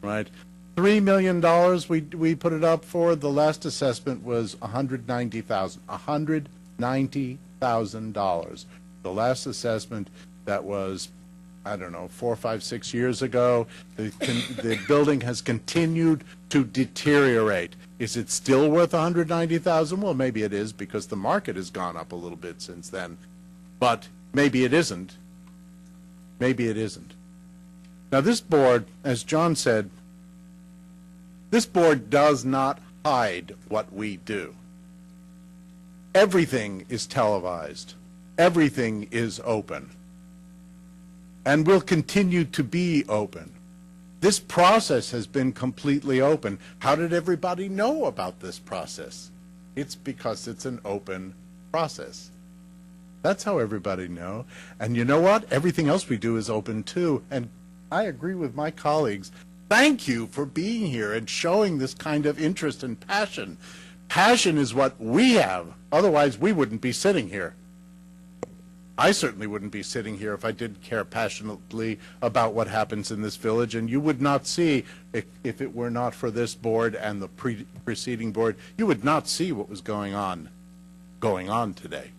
right? $3 million we put it up for. The last assessment was $190,000. $190,000. The last assessment that was, I don't know, 4, 5, 6 years ago. The building has continued to deteriorate. Is it still worth $190,000? Well, maybe it is, because the market has gone up a little bit since then. But maybe it isn't. Maybe it isn't. Now, this board, as John said, this board does not hide what we do. Everything is televised. Everything is open. And will continue to be open. This process has been completely open. How did everybody know about this process? It's because it's an open process. That's how everybody know. And you know what? Everything else we do is open too. And I agree with my colleagues. Thank you for being here and showing this kind of interest and passion. Passion is what we have. Otherwise, we wouldn't be sitting here. I certainly wouldn't be sitting here if I didn't care passionately about what happens in this village, and you would not see, if it were not for this board and the preceding board, you would not see what was going on today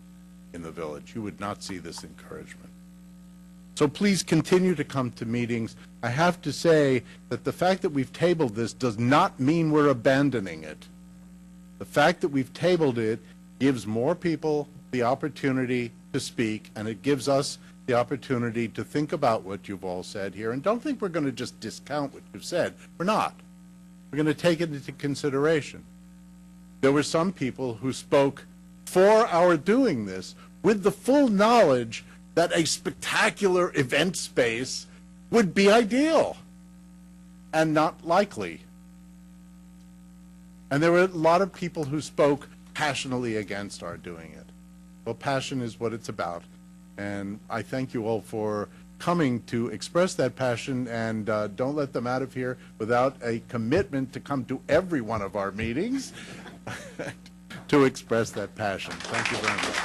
in the village. You would not see this encouragement. So please continue to come to meetings. I have to say that the fact that we've tabled this does not mean we're abandoning it. The fact that we've tabled it gives more people the opportunity to speak, and it gives us the opportunity to think about what you've all said here. And don't think we're going to just discount what you've said. We're not. We're going to take it into consideration. There were some people who spoke for our doing this with the full knowledge that a spectacular event space would be ideal and not likely. And there were a lot of people who spoke passionately against our doing it. Well, passion is what it's about. And I thank you all for coming to express that passion, and don't let them out of here without a commitment to come to every one of our meetings to express that passion. Thank you very much.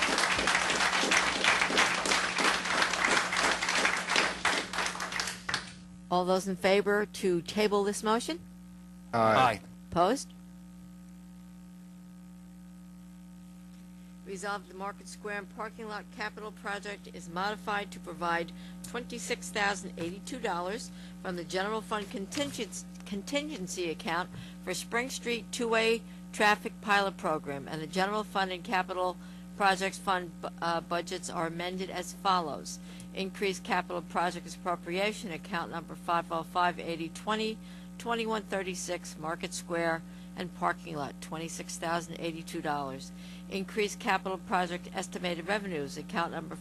All those in favor to table this motion? Aye. Opposed? Resolved, the Market Square and Parking Lot Capital Project is modified to provide $26,082 from the General Fund contingency account for Spring Street two-way traffic pilot program, and the General Fund and Capital Projects Fund budgets are amended as follows. Increased capital projects appropriation, account number 505-8020, 2136 Market Square and Parking Lot, $26,082. Increased capital project estimated revenues, account number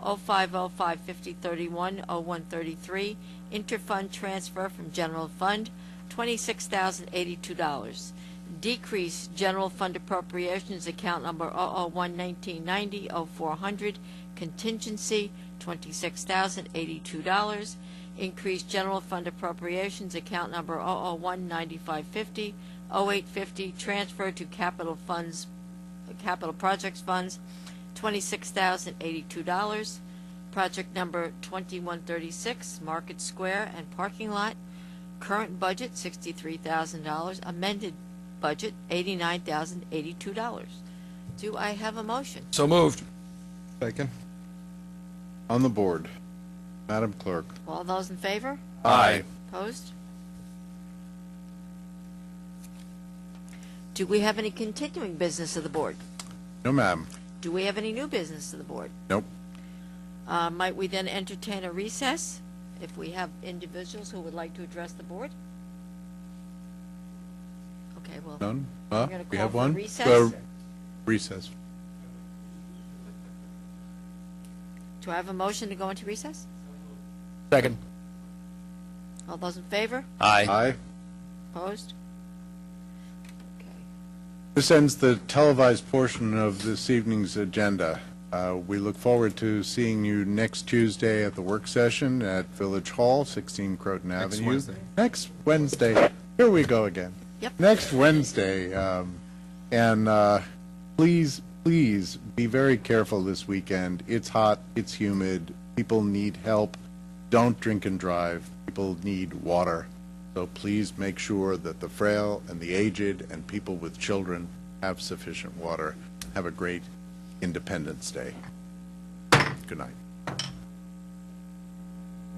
505-0505-5031-0133, interfund transfer from general fund, $26,082. Decrease general fund appropriations, account number 001-1990-0400, contingency, $26,082. Increase general fund appropriations, account number 001-9550, 0850, transfer to capital funds, capital projects funds, $26,082. Project number 2136, Market Square and Parking Lot, current budget $63,000, amended budget $89,082. Do I have a motion? So moved. Second. On the board, Madam Clerk. All those in favor? Aye. Opposed? Do we have any continuing business of the board? No, ma'am. Do we have any new business of the board? Nope. Might we then entertain a recess if we have individuals who would like to address the board? Okay, well, None? we're going to We call have for one? recess. Recess. Do I have a motion to go into recess? Second. All those in favor? Aye. Aye. Opposed? This ends the televised portion of this evening's agenda. We look forward to seeing you next Tuesday at the work session at Village Hall, 16 Croton Avenue. Wednesday. Next Wednesday. Here we go again. Yep. Next Wednesday. And please be very careful this weekend. It's hot. It's humid. People need help. Don't drink and drive. People need water. So please make sure that the frail and the aged and people with children have sufficient water. Have a great Independence Day. Good night.